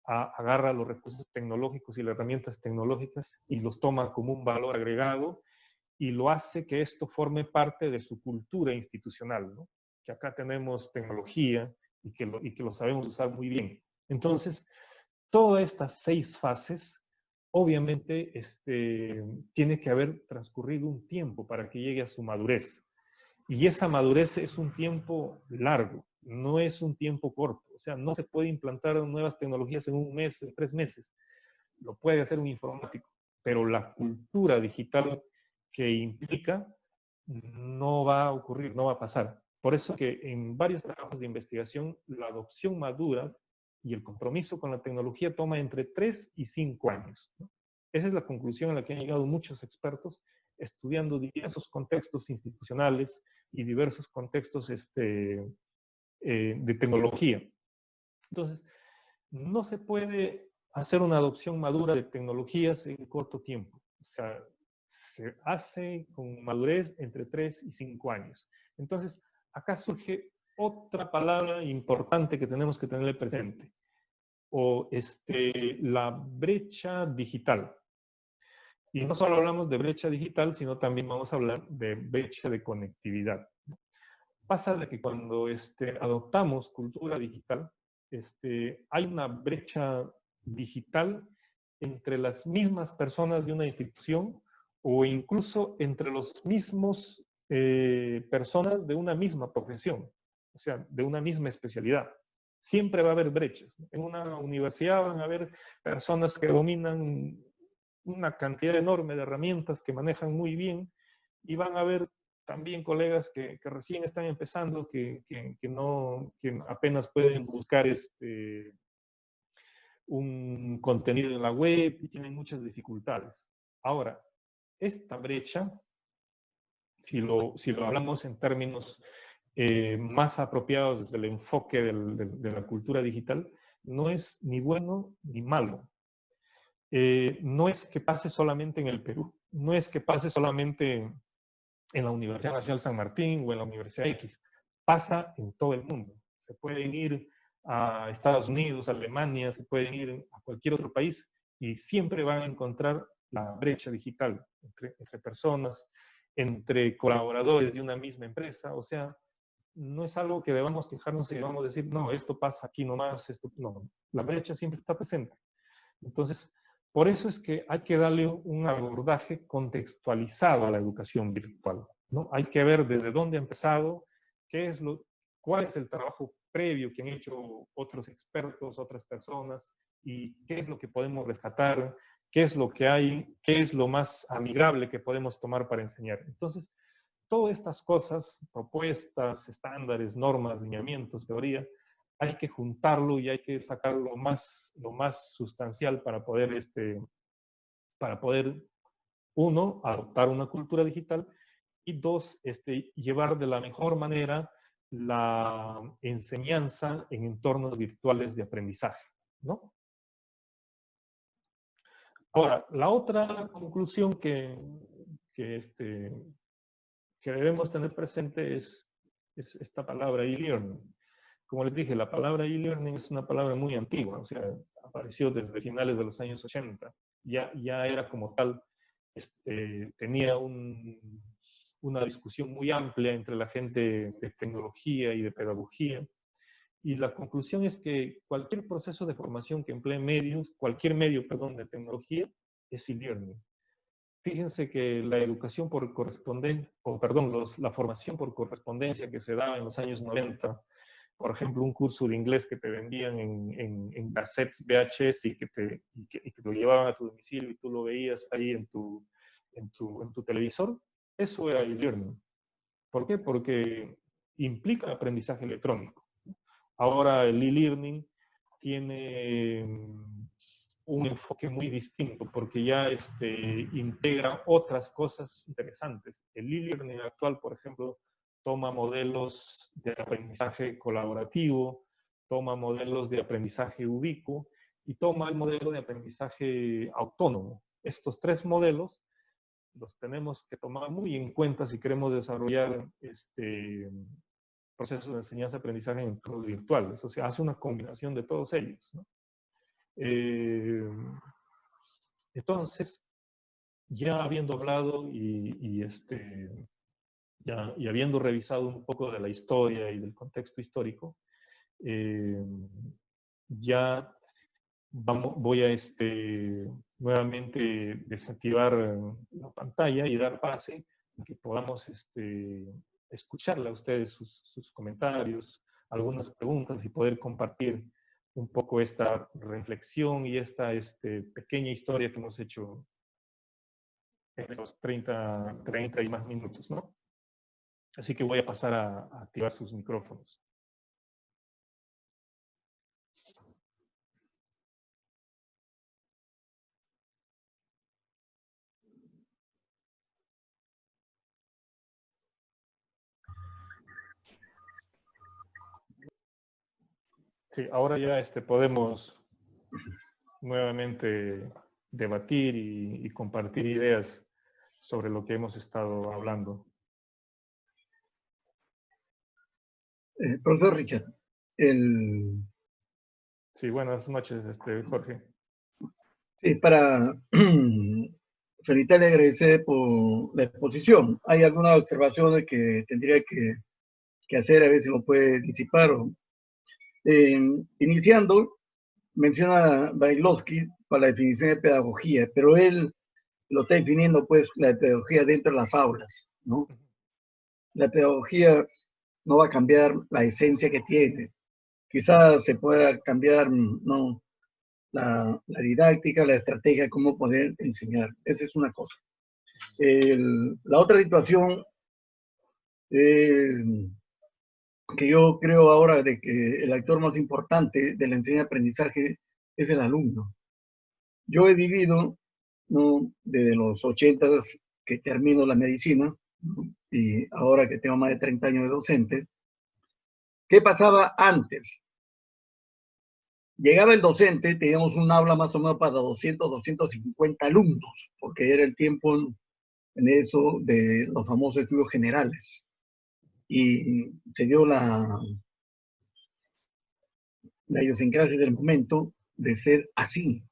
agarra los recursos tecnológicos y las herramientas tecnológicas y los toma como un valor agregado y lo hace que esto forme parte de su cultura institucional, ¿no? Que acá tenemos tecnología y que lo sabemos usar muy bien. Entonces, todas estas 6 fases, obviamente, tiene que haber transcurrido un tiempo para que llegue a su madurez. Y esa madurez es un tiempo largo, no es un tiempo corto. O sea, no se puede implantar nuevas tecnologías en un mes, en 3 meses. Lo puede hacer un informático, pero la cultura digital que implica no va a ocurrir, no va a pasar. Por eso que en varios trabajos de investigación la adopción madura y el compromiso con la tecnología toma entre 3 y 5 años, ¿no? Esa es la conclusión a la que han llegado muchos expertos estudiando diversos contextos institucionales y diversos contextos de tecnología. Entonces, no se puede hacer una adopción madura de tecnologías en corto tiempo. O sea, se hace con madurez entre 3 y 5 años. Entonces, acá surge otra palabra importante que tenemos que tener presente, o la brecha digital. Y no solo hablamos de brecha digital, sino también vamos a hablar de brecha de conectividad. Pasa de que cuando adoptamos cultura digital, hay una brecha digital entre las mismas personas de una institución o incluso entre los mismos personas de una misma profesión, o sea, de una misma especialidad. Siempre va a haber brechas. En una universidad van a haber personas que dominan una cantidad enorme de herramientas que manejan muy bien y van a haber también colegas que recién están empezando, que apenas pueden buscar un contenido en la web y tienen muchas dificultades. Ahora, esta brecha, si lo hablamos en términos más apropiados desde el enfoque de la cultura digital, no es ni bueno ni malo. No es que pase solamente en el Perú, no es que pase solamente en la Universidad Nacional San Martín o en la Universidad X, pasa en todo el mundo. Se pueden ir a Estados Unidos, a Alemania, se pueden ir a cualquier otro país y siempre van a encontrar la brecha digital entre personas, entre colaboradores de una misma empresa. O sea, no es algo que debamos quejarnos y debamos decir, no, esto pasa aquí nomás, no, la brecha siempre está presente. Entonces, por eso es que hay que darle un abordaje contextualizado a la educación virtual, ¿no? Hay que ver desde dónde ha empezado, cuál es el trabajo previo que han hecho otros expertos, otras personas, y qué es lo que podemos rescatar, qué es lo que hay, qué es lo más amigable que podemos tomar para enseñar. Entonces, todas estas cosas, propuestas, estándares, normas, lineamientos, teoría, hay que juntarlo y hay que sacar lo más sustancial para poder, uno, adoptar una cultura digital y dos, llevar de la mejor manera la enseñanza en entornos virtuales de aprendizaje, ¿no? Ahora, la otra conclusión que debemos tener presente es esta palabra e-learning. Como les dije, la palabra e-learning es una palabra muy antigua, o sea, apareció desde finales de los años 80. Ya era como tal, tenía una discusión muy amplia entre la gente de tecnología y de pedagogía. Y la conclusión es que cualquier proceso de formación que emplee cualquier medio, perdón, de tecnología, es e-learning. Fíjense que la educación por correspondencia, la formación por correspondencia que se daba en los años 90, por ejemplo, un curso de inglés que te vendían en cassettes VHS y que te lo llevaban a tu domicilio y tú lo veías ahí en tu televisor, eso era e-learning. ¿Por qué? Porque implica aprendizaje electrónico. Ahora el e-learning tiene un enfoque muy distinto porque ya integra otras cosas interesantes. El e-learning actual, por ejemplo, toma modelos de aprendizaje colaborativo, toma modelos de aprendizaje ubicuo y toma el modelo de aprendizaje autónomo. Estos tres modelos los tenemos que tomar muy en cuenta si queremos desarrollar procesos de enseñanza-aprendizaje en entornos virtuales. O sea, hace una combinación de todos ellos, ¿no? Entonces, ya habiendo hablado y habiendo revisado un poco de la historia y del contexto histórico, ya voy a nuevamente desactivar la pantalla y dar pase a que podamos escucharle a ustedes sus comentarios, algunas preguntas y poder compartir un poco esta reflexión y esta pequeña historia que hemos hecho en estos 30 y más minutos, ¿no? Así que voy a pasar a activar sus micrófonos. Sí, ahora ya podemos nuevamente debatir y compartir ideas sobre lo que hemos estado hablando. Profesor Richard, Sí, buenas noches, Jorge. sí, para felicitarle y agradecer por la exposición. Hay algunas observaciones que tendría que hacer, a ver si lo puede disipar. Iniciando, menciona Brailovsky para la definición de pedagogía, pero él lo está definiendo, pues, la pedagogía dentro de las aulas, ¿no? La pedagogía no va a cambiar la esencia que tiene. Quizás se pueda cambiar, ¿no?, la didáctica, la estrategia, cómo poder enseñar. Esa es una cosa. La otra situación que yo creo ahora de que el actor más importante de la enseñanza-aprendizaje es el alumno. Yo he vivido, ¿no?, desde los 80 que termino la medicina, ¿no?, y ahora que tengo más de 30 años de docente. ¿Qué pasaba antes? Llegaba el docente, teníamos un aula más o menos para 200, 250 alumnos, porque era el tiempo en eso de los famosos estudios generales. Y se dio la idiosincrasia del momento de ser así.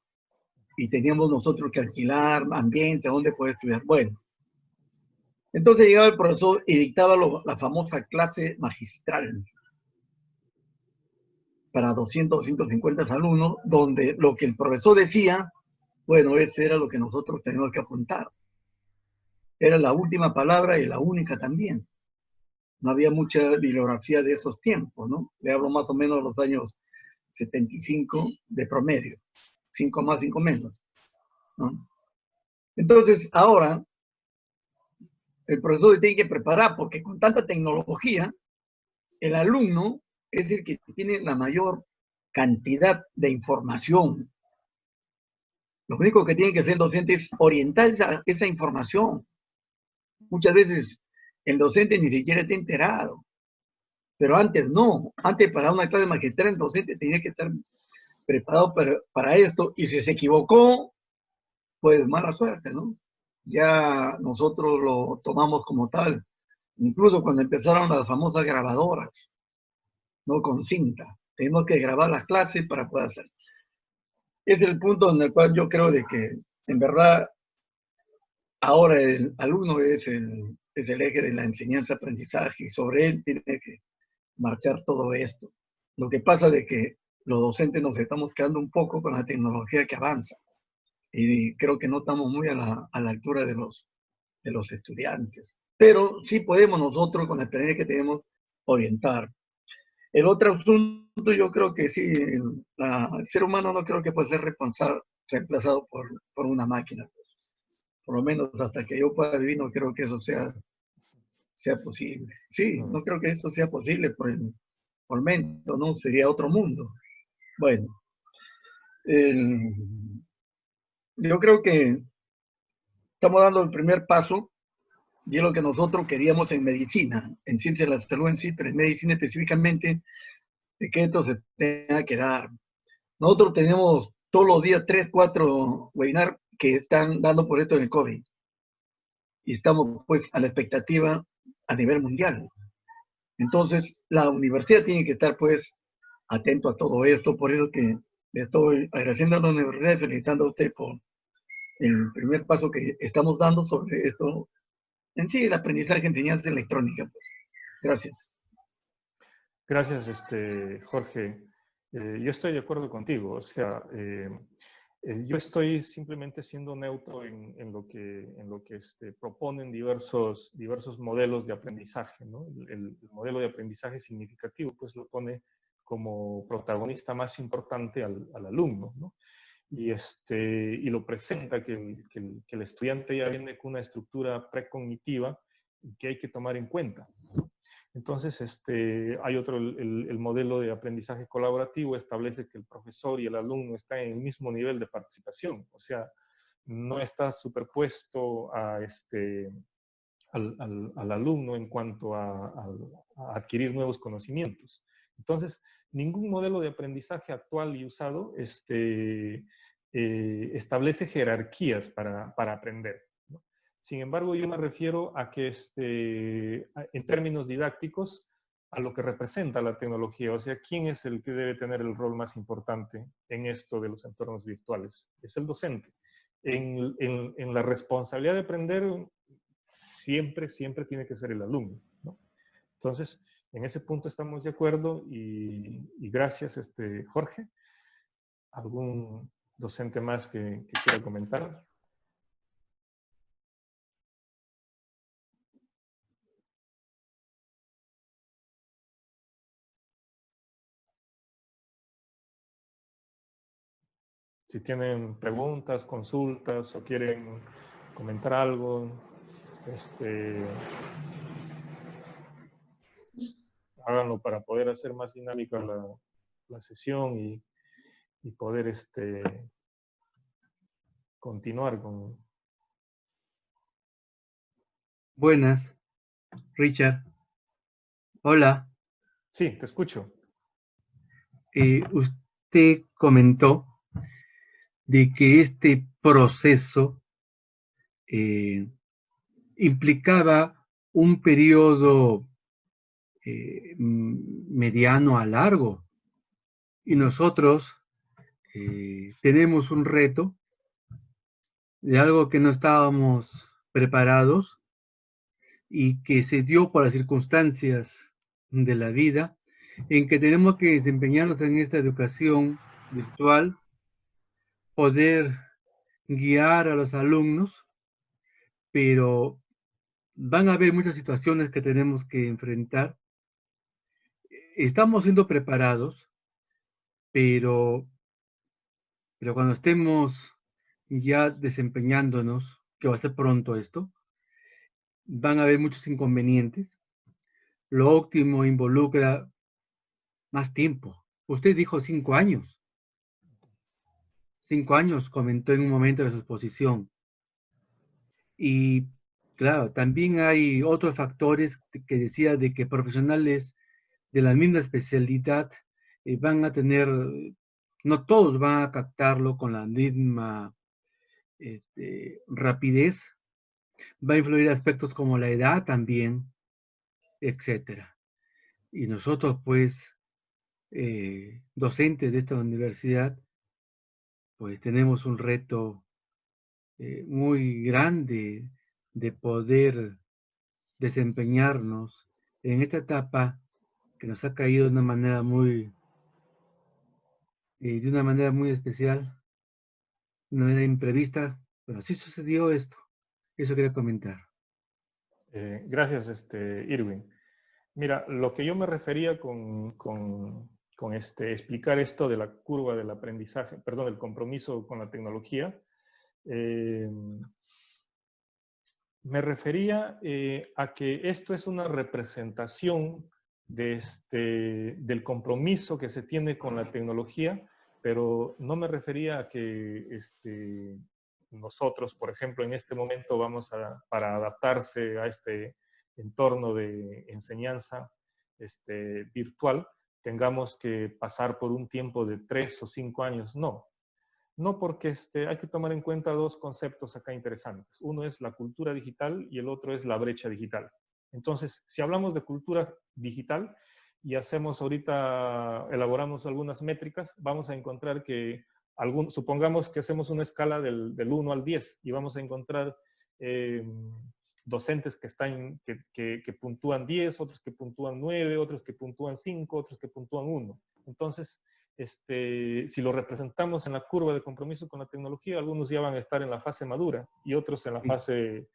Y teníamos nosotros que alquilar ambiente, donde poder estudiar. Bueno, entonces llegaba el profesor y dictaba la famosa clase magistral para 200, 250 alumnos, donde lo que el profesor decía, bueno, ese era lo que nosotros teníamos que apuntar. Era la última palabra y la única también. No había mucha bibliografía de esos tiempos, ¿no? Le hablo más o menos de los años 75 de promedio. 5 más, 5 menos, ¿no? Entonces, ahora, el profesor se tiene que preparar, porque con tanta tecnología, el alumno es el que tiene la mayor cantidad de información. Lo único que tiene que hacer el docente es orientar esa información. Muchas veces el docente ni siquiera está enterado, pero antes no. Antes, para una clase magistral, el docente tenía que estar preparado para esto, y si se equivocó, pues mala suerte, ¿no? Ya nosotros lo tomamos como tal. Incluso cuando empezaron las famosas grabadoras, ¿no?, con cinta. Tenemos que grabar las clases para poder hacer. Es el punto en el cual yo creo de que, en verdad, ahora el alumno es el eje de la enseñanza-aprendizaje, y sobre él tiene que marchar todo esto. Lo que pasa es que los docentes nos estamos quedando un poco con la tecnología que avanza, y creo que no estamos muy a la altura de los estudiantes. Pero sí podemos nosotros, con la experiencia que tenemos, orientar. El otro asunto, yo creo que sí, el ser humano no creo que pueda ser reemplazado por una máquina. Por lo menos hasta que yo pueda vivir, no creo que eso sea posible. Sí, no creo que eso sea posible por el momento, ¿no? Sería otro mundo. Bueno, yo creo que estamos dando el primer paso, y es lo que nosotros queríamos en medicina, en ciencia de la salud en sí, pero en medicina específicamente, de que esto se tenga que dar. Nosotros tenemos todos los días 3, 4 webinars que están dando por esto del COVID, y estamos pues a la expectativa a nivel mundial. Entonces, la universidad tiene que estar pues atento a todo esto. Por eso que le estoy agradeciendo a la universidad y felicitando a usted por el primer paso que estamos dando sobre esto, en sí, el aprendizaje, enseñanza electrónica. Pues. Gracias. Gracias, Jorge. Yo estoy de acuerdo contigo. O sea, yo estoy simplemente siendo neutro en lo que proponen diversos modelos de aprendizaje, ¿no? El modelo de aprendizaje significativo, pues lo pone como protagonista más importante al alumno, ¿no? Y lo presenta que el estudiante ya viene con una estructura precognitiva que hay que tomar en cuenta, ¿no? Entonces, hay otro, el modelo de aprendizaje colaborativo establece que el profesor y el alumno están en el mismo nivel de participación, o sea, no está superpuesto al alumno en cuanto a adquirir nuevos conocimientos. Entonces, ningún modelo de aprendizaje actual y usado establece jerarquías para aprender, ¿no? Sin embargo, yo me refiero a que en términos didácticos, a lo que representa la tecnología, o sea, ¿quién es el que debe tener el rol más importante en esto de los entornos virtuales? Es el docente. En la responsabilidad de aprender, siempre tiene que ser el alumno, ¿no? Entonces, en ese punto estamos de acuerdo y gracias, Jorge. ¿Algún docente más que quiera comentar? Si tienen preguntas, consultas o quieren comentar algo, háganlo para poder hacer más dinámica la sesión y poder continuar con... Buenas, Richard. Hola. Sí, te escucho. Usted comentó de que este proceso implicaba un periodo mediano a largo. Y nosotros tenemos un reto de algo que no estábamos preparados y que se dio por las circunstancias de la vida, en que tenemos que desempeñarnos en esta educación virtual, poder guiar a los alumnos, pero van a haber muchas situaciones que tenemos que enfrentar. Estamos siendo preparados, pero cuando estemos ya desempeñándonos, que va a ser pronto esto, van a haber muchos inconvenientes. Lo óptimo involucra más tiempo. Usted dijo 5 años. 5 años comentó en un momento de su exposición. Y claro, también hay otros factores que decía de que profesionales de la misma especialidad van a tener, no todos van a captarlo con la misma rapidez. Va a influir aspectos como la edad también, etcétera. Y nosotros, pues, docentes de esta universidad, pues tenemos un reto muy grande de poder desempeñarnos en esta etapa que nos ha caído de una manera muy especial, de una manera imprevista, pero sí sucedió esto. Eso quería comentar. Gracias, Irwin. Mira, lo que yo me refería con explicar esto de la curva del aprendizaje, perdón, del compromiso con la tecnología, me refería a que esto es una representación del compromiso que se tiene con la tecnología, pero no me refería a que nosotros, por ejemplo, en este momento para adaptarse a este entorno de enseñanza virtual, tengamos que pasar por un tiempo de 3 o 5 años. No, no, porque hay que tomar en cuenta dos conceptos acá interesantes. Uno es la cultura digital y el otro es la brecha digital. Entonces, si hablamos de cultura digital y elaboramos algunas métricas, vamos a encontrar que, supongamos que hacemos una escala del 1 al 10 y vamos a encontrar docentes que puntúan 10, otros que puntúan 9, otros que puntúan 5, otros que puntúan 1. Entonces, si lo representamos en la curva de compromiso con la tecnología, algunos ya van a estar en la fase madura y otros en la fase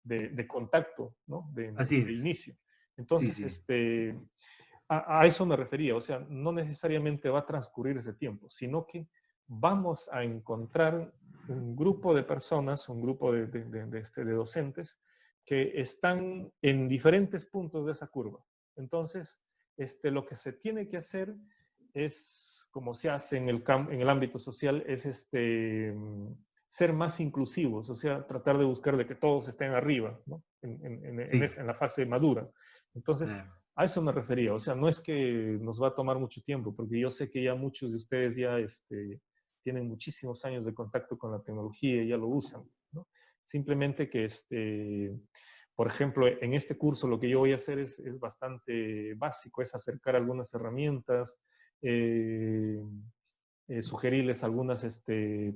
de contacto, ¿no? Así de es. inicio. Entonces, Sí. A eso me refería, o sea, no necesariamente va a transcurrir ese tiempo, sino que vamos a encontrar un grupo de personas, un grupo de docentes que están en diferentes puntos de esa curva. Entonces, lo que se tiene que hacer es, como se hace en el ámbito social, es ser más inclusivos, o sea, tratar de buscar de que todos estén arriba, ¿no? En la fase madura. Entonces, a eso me refería, o sea, no es que nos va a tomar mucho tiempo, porque yo sé que ya muchos de ustedes ya tienen muchísimos años de contacto con la tecnología y ya lo usan, ¿no? Simplemente que, por ejemplo, en este curso lo que yo voy a hacer es bastante básico, es acercar algunas herramientas, sugerirles algunas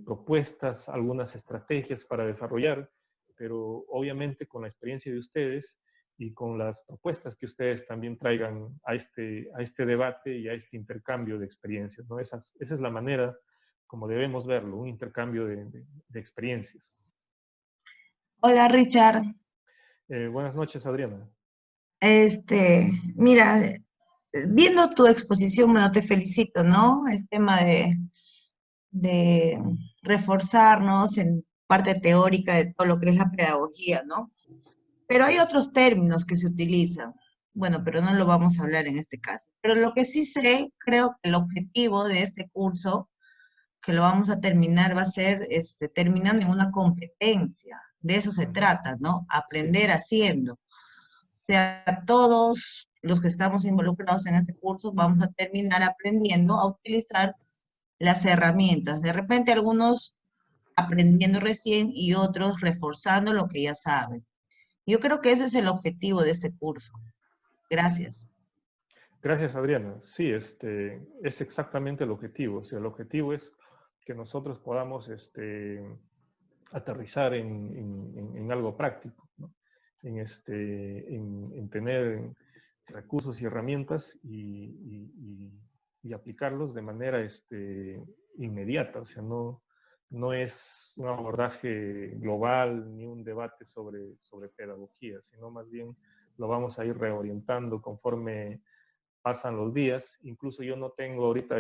propuestas, algunas estrategias para desarrollar, pero obviamente con la experiencia de ustedes y con las propuestas que ustedes también traigan a este debate y a este intercambio de experiencias, ¿no? Esa es la manera como debemos verlo, un intercambio de experiencias. Hola Richard, Buenas noches, Adriana. mira, viendo tu exposición, bueno, te felicito, ¿no? El tema de reforzarnos en parte teórica de todo lo que es la pedagogía, ¿no? Pero hay otros términos que se utilizan. Bueno, pero no lo vamos a hablar en este caso. Pero lo que sí sé, creo que el objetivo de este curso, que lo vamos a terminar, va a ser terminando en una competencia. De eso se trata, ¿no? Aprender haciendo. O sea, todos los que estamos involucrados en este curso vamos a terminar aprendiendo a utilizar las herramientas. De repente algunos aprendiendo recién y otros reforzando lo que ya saben. Yo creo que ese es el objetivo de este curso. Gracias. Gracias, Adriana. Sí, es exactamente el objetivo. O sea, el objetivo es que nosotros podamos aterrizar en algo práctico, ¿no? En tener recursos y herramientas y aplicarlos de manera inmediata. O sea, no es un abordaje global ni un debate sobre pedagogía, sino más bien lo vamos a ir reorientando conforme pasan los días. Incluso yo no tengo ahorita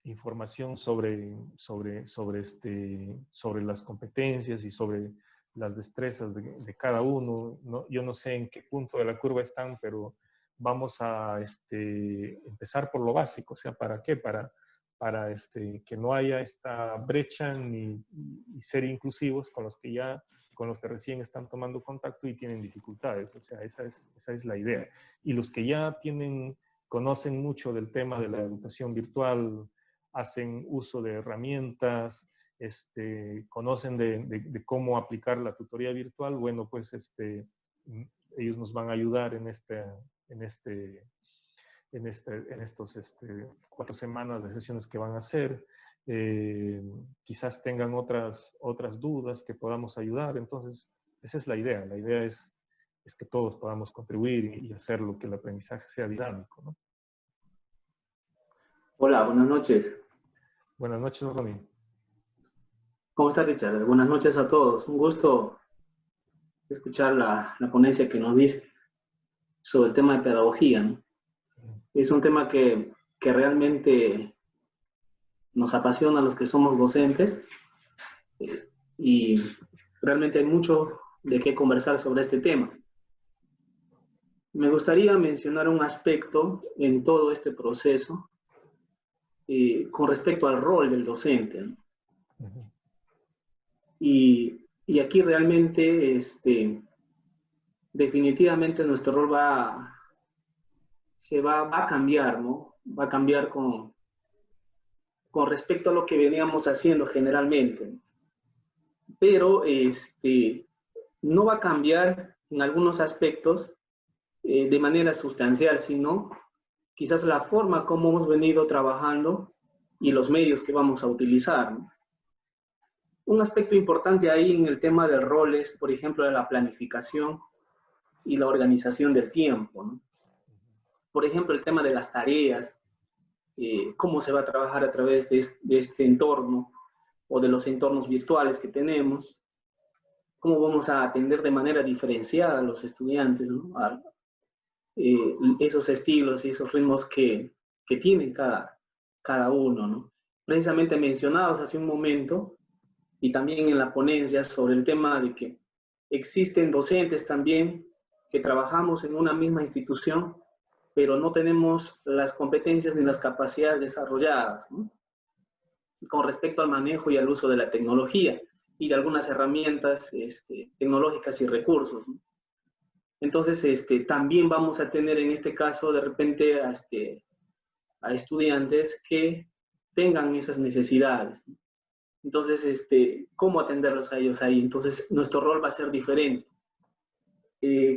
información sobre las competencias y sobre las destrezas de cada uno. No, yo no sé en qué punto de la curva están, pero vamos a empezar por lo básico. O sea, ¿para qué? Para que no haya esta brecha y ser inclusivos con los que recién están tomando contacto y tienen dificultades. O sea, esa es la idea. Y los que ya conocen mucho del tema de la educación virtual, hacen uso de herramientas, conocen de cómo aplicar la tutoría virtual, bueno, pues ellos nos van a ayudar en estos 4 semanas de sesiones que van a hacer. Quizás tengan otras dudas que podamos ayudar. Entonces, esa es la idea. La idea es que todos podamos contribuir y hacer lo que el aprendizaje sea dinámico, ¿no? Hola, buenas noches. Buenas noches, Ronnie. ¿Cómo estás, Richard? Buenas noches a todos. Un gusto escuchar la ponencia que nos diste sobre el tema de pedagogía, ¿no? Es un tema que realmente nos apasiona a los que somos docentes y realmente hay mucho de qué conversar sobre este tema. Me gustaría mencionar un aspecto en todo este proceso con respecto al rol del docente, ¿no? Y aquí realmente, definitivamente nuestro rol va a cambiar, ¿no? Va a cambiar con respecto a lo que veníamos haciendo generalmente. Pero no va a cambiar en algunos aspectos de manera sustancial, sino quizás la forma como hemos venido trabajando y los medios que vamos a utilizar, ¿no? Un aspecto importante ahí en el tema de roles, por ejemplo, de la planificación y la organización del tiempo, ¿no? Por ejemplo, el tema de las tareas, cómo se va a trabajar a través de este entorno o de los entornos virtuales que tenemos, cómo vamos a atender de manera diferenciada a los estudiantes, ¿no? Esos estilos y esos ritmos que tienen cada uno, ¿no? Precisamente mencionados hace un momento, y también en la ponencia sobre el tema de que existen docentes también que trabajamos en una misma institución, pero no tenemos las competencias ni las capacidades desarrolladas, ¿no? Con respecto al manejo y al uso de la tecnología y de algunas herramientas tecnológicas y recursos, ¿no? Entonces, también vamos a tener en este caso de repente a estudiantes que tengan esas necesidades, ¿no? Entonces, ¿cómo atenderlos a ellos ahí? Entonces, nuestro rol va a ser diferente.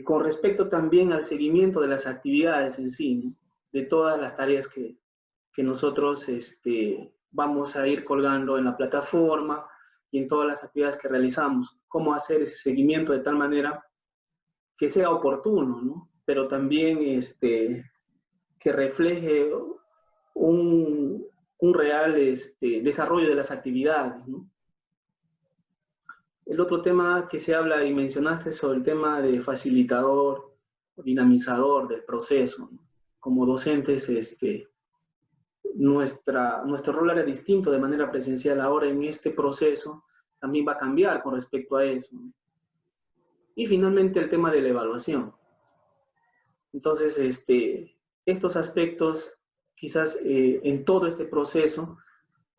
Con respecto también al seguimiento de las actividades en sí, ¿no? De todas las tareas que nosotros vamos a ir colgando en la plataforma y en todas las actividades que realizamos. Cómo hacer ese seguimiento de tal manera que sea oportuno, ¿no? Pero también que refleje un real desarrollo de las actividades, ¿no? El otro tema que se habla y mencionaste sobre el tema de facilitador, dinamizador del proceso, ¿no? Como docentes, nuestro rol era distinto de manera presencial. Ahora en este proceso también va a cambiar con respecto a eso. Y finalmente el tema de la evaluación. Entonces, estos aspectos, quizás en todo este proceso,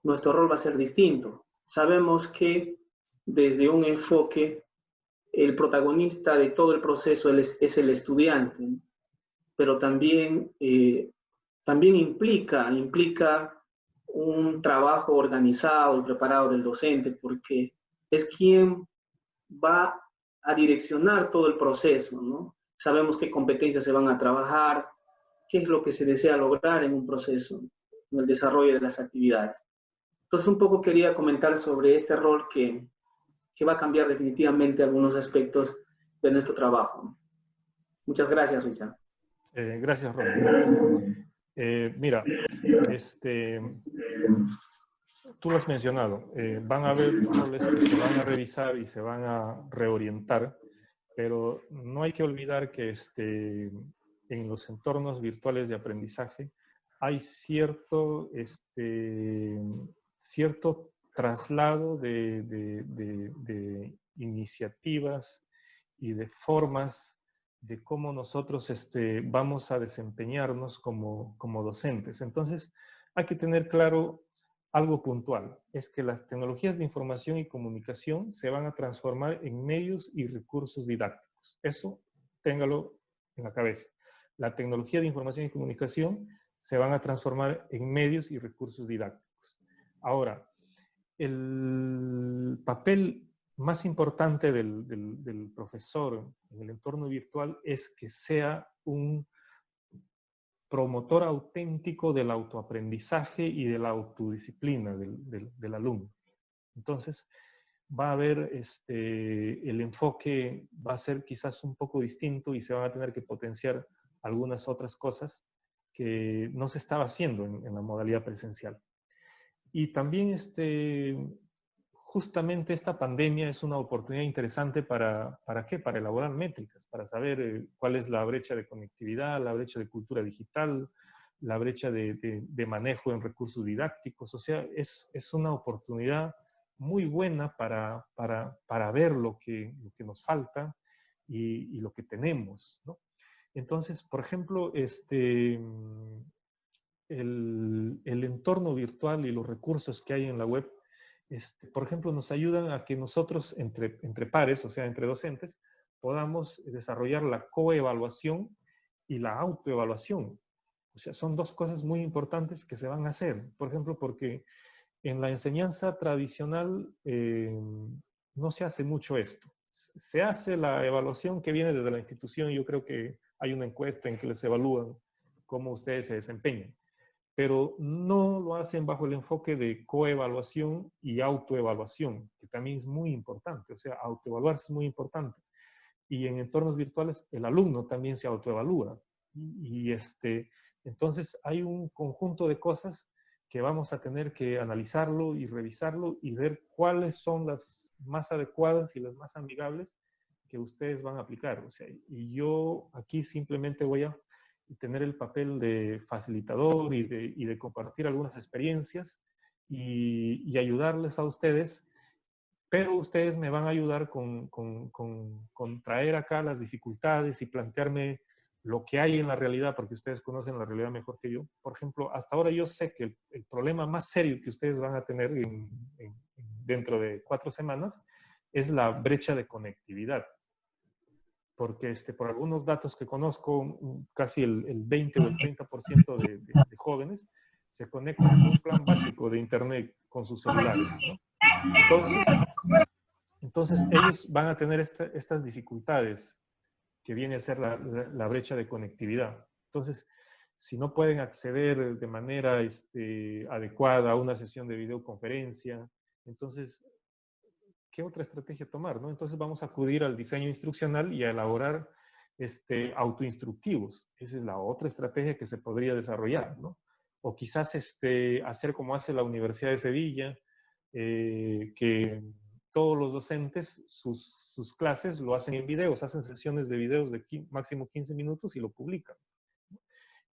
nuestro rol va a ser distinto. Sabemos que desde un enfoque, el protagonista de todo el proceso es el estudiante, ¿no? Pero también implica un trabajo organizado y preparado del docente, porque es quien va a direccionar todo el proceso, ¿no? Sabemos qué competencias se van a trabajar, qué es lo que se desea lograr en un proceso, en el desarrollo de las actividades. Entonces, un poco quería comentar sobre este rol que va a cambiar definitivamente algunos aspectos de nuestro trabajo. Muchas gracias, Richard. Gracias, Ron. Mira, tú lo has mencionado, van a haber roles que se van a revisar y se van a reorientar, pero no hay que olvidar que en los entornos virtuales de aprendizaje hay cierto traslado de iniciativas y de formas de cómo nosotros vamos a desempeñarnos como docentes. Entonces, hay que tener claro algo puntual, es que las tecnologías de información y comunicación se van a transformar en medios y recursos didácticos. Eso, téngalo en la cabeza. La tecnología de información y comunicación se van a transformar en medios y recursos didácticos. Ahora, el papel más importante del profesor en el entorno virtual es que sea un promotor auténtico del autoaprendizaje y de la autodisciplina del alumno. Entonces, va a haber el enfoque va a ser quizás un poco distinto y se van a tener que potenciar algunas otras cosas que no se estaba haciendo en la modalidad presencial. Y también justamente esta pandemia es una oportunidad interesante ¿para qué? Para elaborar métricas, para saber cuál es la brecha de conectividad, la brecha de cultura digital, la brecha de manejo en recursos didácticos. O sea, es una oportunidad muy buena para ver lo que nos falta y lo que tenemos, ¿no? Entonces, por ejemplo, el entorno virtual y los recursos que hay en la web, por ejemplo, nos ayudan a que nosotros, entre pares, o sea, entre docentes, podamos desarrollar la coevaluación y la autoevaluación. O sea, son dos cosas muy importantes que se van a hacer. Por ejemplo, porque en la enseñanza tradicional no se hace mucho esto. Se hace la evaluación que viene desde la institución. Yo creo que hay una encuesta en que les evalúan cómo ustedes se desempeñan, pero no lo hacen bajo el enfoque de coevaluación y autoevaluación, que también es muy importante. O sea, autoevaluarse es muy importante. Y en entornos virtuales el alumno también se autoevalúa. Entonces hay un conjunto de cosas que vamos a tener que analizarlo y revisarlo y ver cuáles son las más adecuadas y las más amigables que ustedes van a aplicar. O sea, y yo aquí simplemente voy a tener el papel de facilitador y de compartir algunas experiencias y ayudarles a ustedes, pero ustedes me van a ayudar con traer acá las dificultades y plantearme lo que hay en la realidad, porque ustedes conocen la realidad mejor que yo. Por ejemplo, hasta ahora yo sé que el problema más serio que ustedes van a tener dentro de 4 semanas es la brecha de conectividad. Porque por algunos datos que conozco, casi el 20 o el 30% de jóvenes se conectan con un plan básico de internet con sus celulares, ¿no? Entonces ellos van a tener estas dificultades que viene a ser la brecha de conectividad. Entonces, si no pueden acceder de manera adecuada a una sesión de videoconferencia, entonces, ¿qué otra estrategia tomar, no? Entonces vamos a acudir al diseño instruccional y a elaborar autoinstructivos. Esa es la otra estrategia que se podría desarrollar, ¿no? O quizás hacer como hace la Universidad de Sevilla, que todos los docentes sus clases lo hacen en videos, hacen sesiones de videos de máximo 15 minutos y lo publican.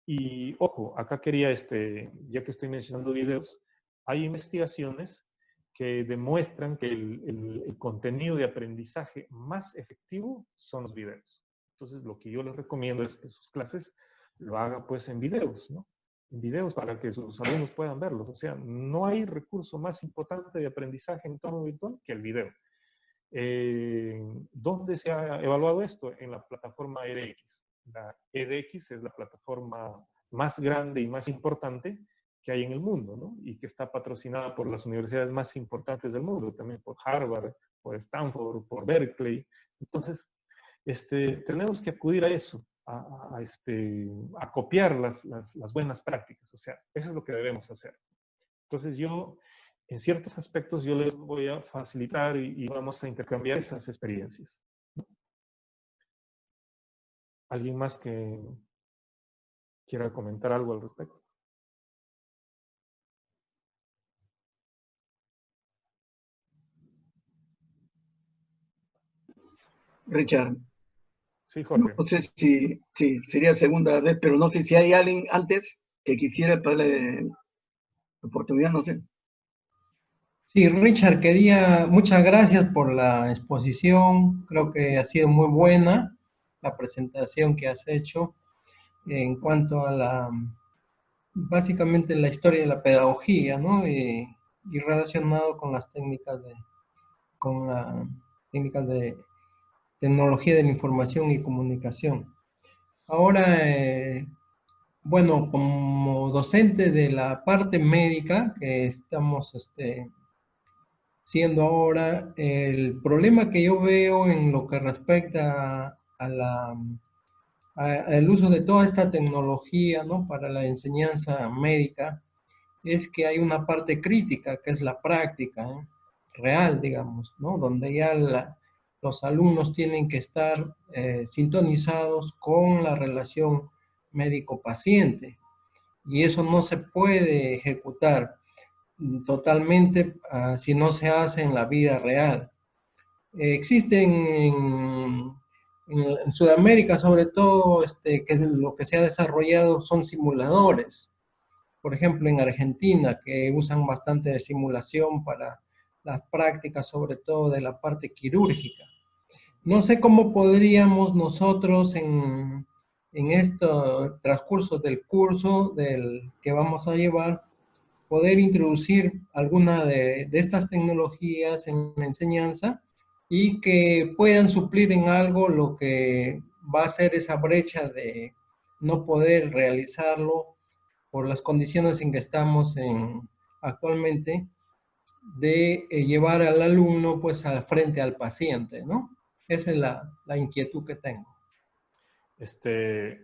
Y ojo, acá quería, ya que estoy mencionando videos, hay investigaciones que demuestran que el contenido de aprendizaje más efectivo son los videos. Entonces, lo que yo les recomiendo es que sus clases lo hagan pues en videos, ¿no? En videos para que sus alumnos puedan verlos. O sea, no hay recurso más importante de aprendizaje en entorno virtual que el video. ¿Dónde se ha evaluado esto? En la plataforma edX. La edX es la plataforma más grande y más importante que hay en el mundo, ¿no? Y que está patrocinada por las universidades más importantes del mundo, también por Harvard, por Stanford, por Berkeley. Entonces, tenemos que acudir a eso, a copiar las buenas prácticas. O sea, eso es lo que debemos hacer. Entonces yo, en ciertos aspectos, yo les voy a facilitar y vamos a intercambiar esas experiencias. ¿Alguien más que quiera comentar algo al respecto? Richard, Sí, Jorge. no sé si sería segunda vez, pero no sé si hay alguien antes que quisiera darle la oportunidad, no sé. Sí, Richard, muchas gracias por la exposición. Creo que ha sido muy buena la presentación que has hecho en cuanto a básicamente la historia de la pedagogía, ¿no? Y relacionado con las con la técnicas de tecnología de la información y comunicación. Ahora, bueno, como docente de la parte médica que estamos siendo ahora, el problema que yo veo en lo que respecta al uso de toda esta tecnología, ¿no? Para la enseñanza médica, es que hay una parte crítica, que es la práctica, ¿eh? Real, digamos, ¿no? Donde ya los alumnos tienen que estar sintonizados con la relación médico-paciente. Y eso no se puede ejecutar totalmente si no se hace en la vida real. Existen en Sudamérica, sobre todo, que lo que se ha desarrollado son simuladores. Por ejemplo, en Argentina, que usan bastante de simulación para las prácticas, sobre todo de la parte quirúrgica. No sé cómo podríamos nosotros en estos transcurso del curso que vamos a llevar, poder introducir alguna de estas tecnologías en la enseñanza y que puedan suplir en algo lo que va a ser esa brecha de no poder realizarlo por las condiciones en que estamos actualmente, de llevar al alumno pues al frente al paciente, ¿no? Esa es la inquietud que tengo.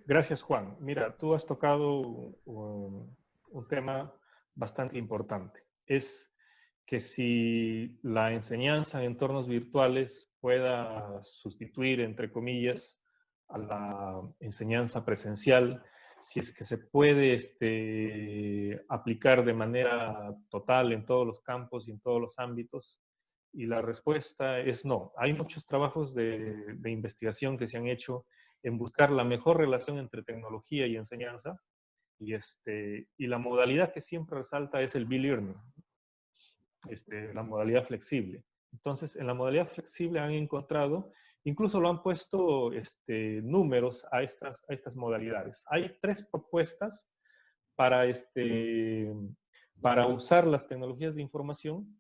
Gracias, Juan. Mira, tú has tocado un tema bastante importante. Es que si la enseñanza en entornos virtuales pueda sustituir, entre comillas, a la enseñanza presencial, si es que se puede aplicar de manera total en todos los campos y en todos los ámbitos. Y la respuesta es no. Hay muchos trabajos de investigación que se han hecho en buscar la mejor relación entre tecnología y enseñanza. Y la modalidad que siempre resalta es el B-Learning, la modalidad flexible. Entonces, en la modalidad flexible han encontrado, incluso lo han puesto números a estas modalidades. Hay 3 propuestas para usar las tecnologías de información,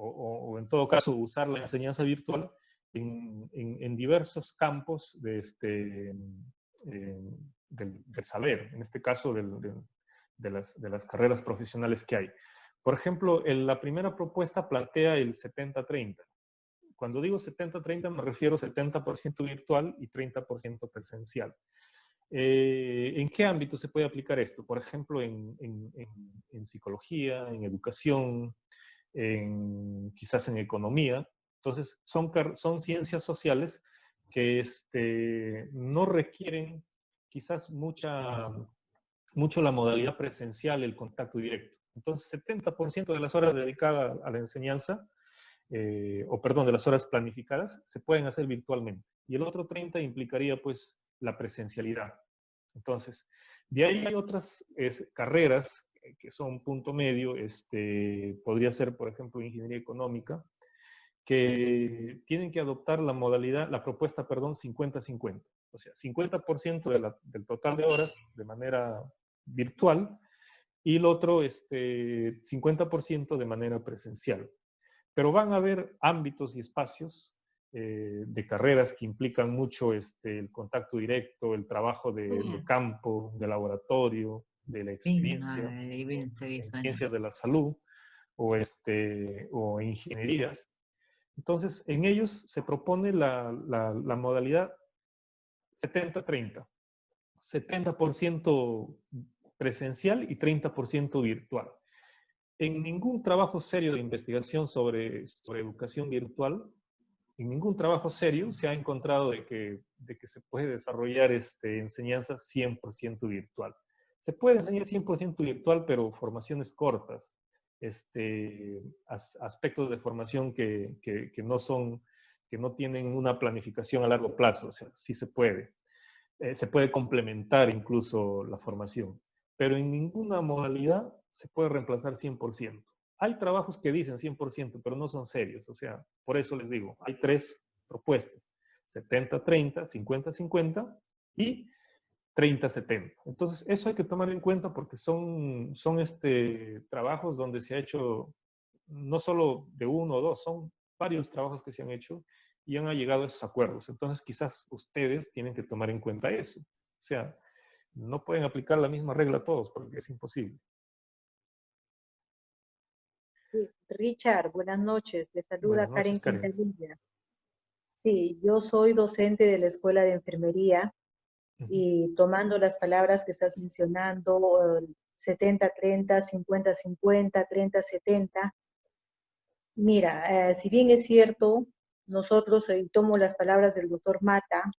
o en todo caso usar la enseñanza virtual en diversos campos del saber, en este caso de las carreras profesionales que hay. Por ejemplo, la primera propuesta plantea el 70-30. Cuando digo 70-30 me refiero a 70% virtual y 30% presencial. ¿En qué ámbito se puede aplicar esto? Por ejemplo, en psicología, en educación, quizás en economía. Entonces, son ciencias sociales que no requieren quizás mucho la modalidad presencial, el contacto directo. Entonces, 70% de las horas dedicadas a la enseñanza, de las horas planificadas, se pueden hacer virtualmente. Y el otro 30% implicaría, pues, la presencialidad. Entonces, de ahí hay otras carreras que son punto medio, podría ser, por ejemplo, ingeniería económica, que tienen que adoptar la propuesta, 50-50. O sea, 50% del total de horas de manera virtual y el otro 50% de manera presencial. Pero van a haber ámbitos y espacios de carreras que implican mucho el contacto directo, el trabajo de campo, de laboratorio, de la experiencia, en ciencias de la salud o ingenierías. Entonces, en ellos se propone la modalidad 70-30. 70% presencial y 30% virtual. En ningún trabajo serio de investigación sobre educación virtual, en ningún trabajo serio se ha encontrado de que se puede desarrollar enseñanza 100% virtual. Se puede enseñar 100% virtual, pero formaciones cortas, aspectos de formación que no tienen una planificación a largo plazo. O sea, sí se puede. Se puede complementar incluso la formación, pero en ninguna modalidad se puede reemplazar 100%. Hay trabajos que dicen 100%, pero no son serios. O sea, por eso les digo, hay 3 propuestas: 70-30, 50-50 y 30-70. Entonces, eso hay que tomar en cuenta porque son trabajos donde se ha hecho no solo de 1 o 2, son varios trabajos que se han hecho y han llegado a esos acuerdos. Entonces, quizás ustedes tienen que tomar en cuenta eso. O sea, no pueden aplicar la misma regla a todos porque es imposible. Sí, Richard, buenas noches. Le saluda Buenas Karen noches, Karen. Quintanilla. Sí, yo soy docente de la Escuela de Enfermería y tomando las palabras que estás mencionando, 70-30, 50-50, 30-70. Mira, si bien es cierto, nosotros, y tomo las palabras del doctor Mata,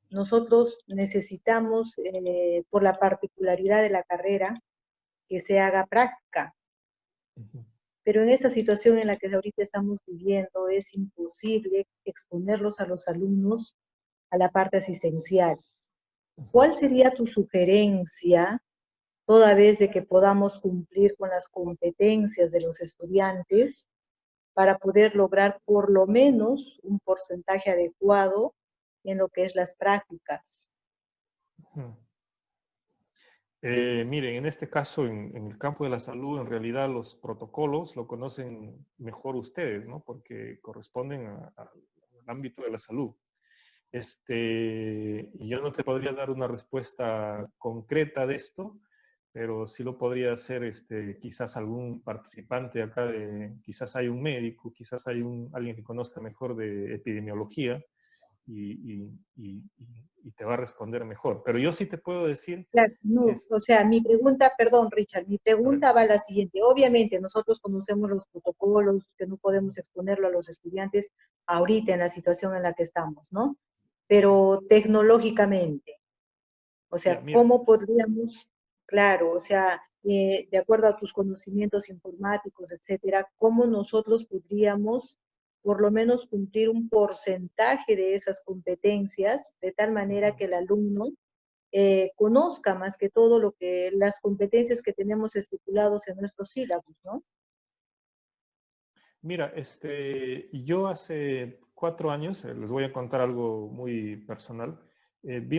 nosotros necesitamos, por la particularidad de la carrera, que se haga práctica. Pero en esta situación en la que ahorita estamos viviendo es imposible exponerlos a los alumnos a la parte asistencial. ¿Cuál sería tu sugerencia, toda vez de que podamos cumplir con las competencias de los estudiantes para poder lograr por lo menos un porcentaje adecuado en lo que es las prácticas? Miren, en este caso, en el campo de la salud, en realidad los protocolos lo conocen mejor ustedes, ¿no? Porque corresponden al ámbito de la salud. Y yo no te podría dar una respuesta concreta de esto, pero sí lo podría hacer quizás algún participante acá, quizás hay un médico, quizás hay alguien que conozca mejor de epidemiología y te va a responder mejor. Pero yo sí te puedo decir... Claro, no, o sea, mi pregunta, perdón, Richard, mi pregunta va a la siguiente. Obviamente, nosotros conocemos los protocolos que no podemos exponerlo a los estudiantes ahorita en la situación en la que estamos, ¿no? Pero tecnológicamente, o sea, ¿cómo podríamos, claro, o sea, de acuerdo a tus conocimientos informáticos, etcétera, cómo nosotros podríamos por lo menos cumplir un porcentaje de esas competencias de tal manera que el alumno conozca más que todo las competencias que tenemos estipulados en nuestros sílabos, ¿no? Mira, yo hace 4 años, les voy a contar algo muy personal, vi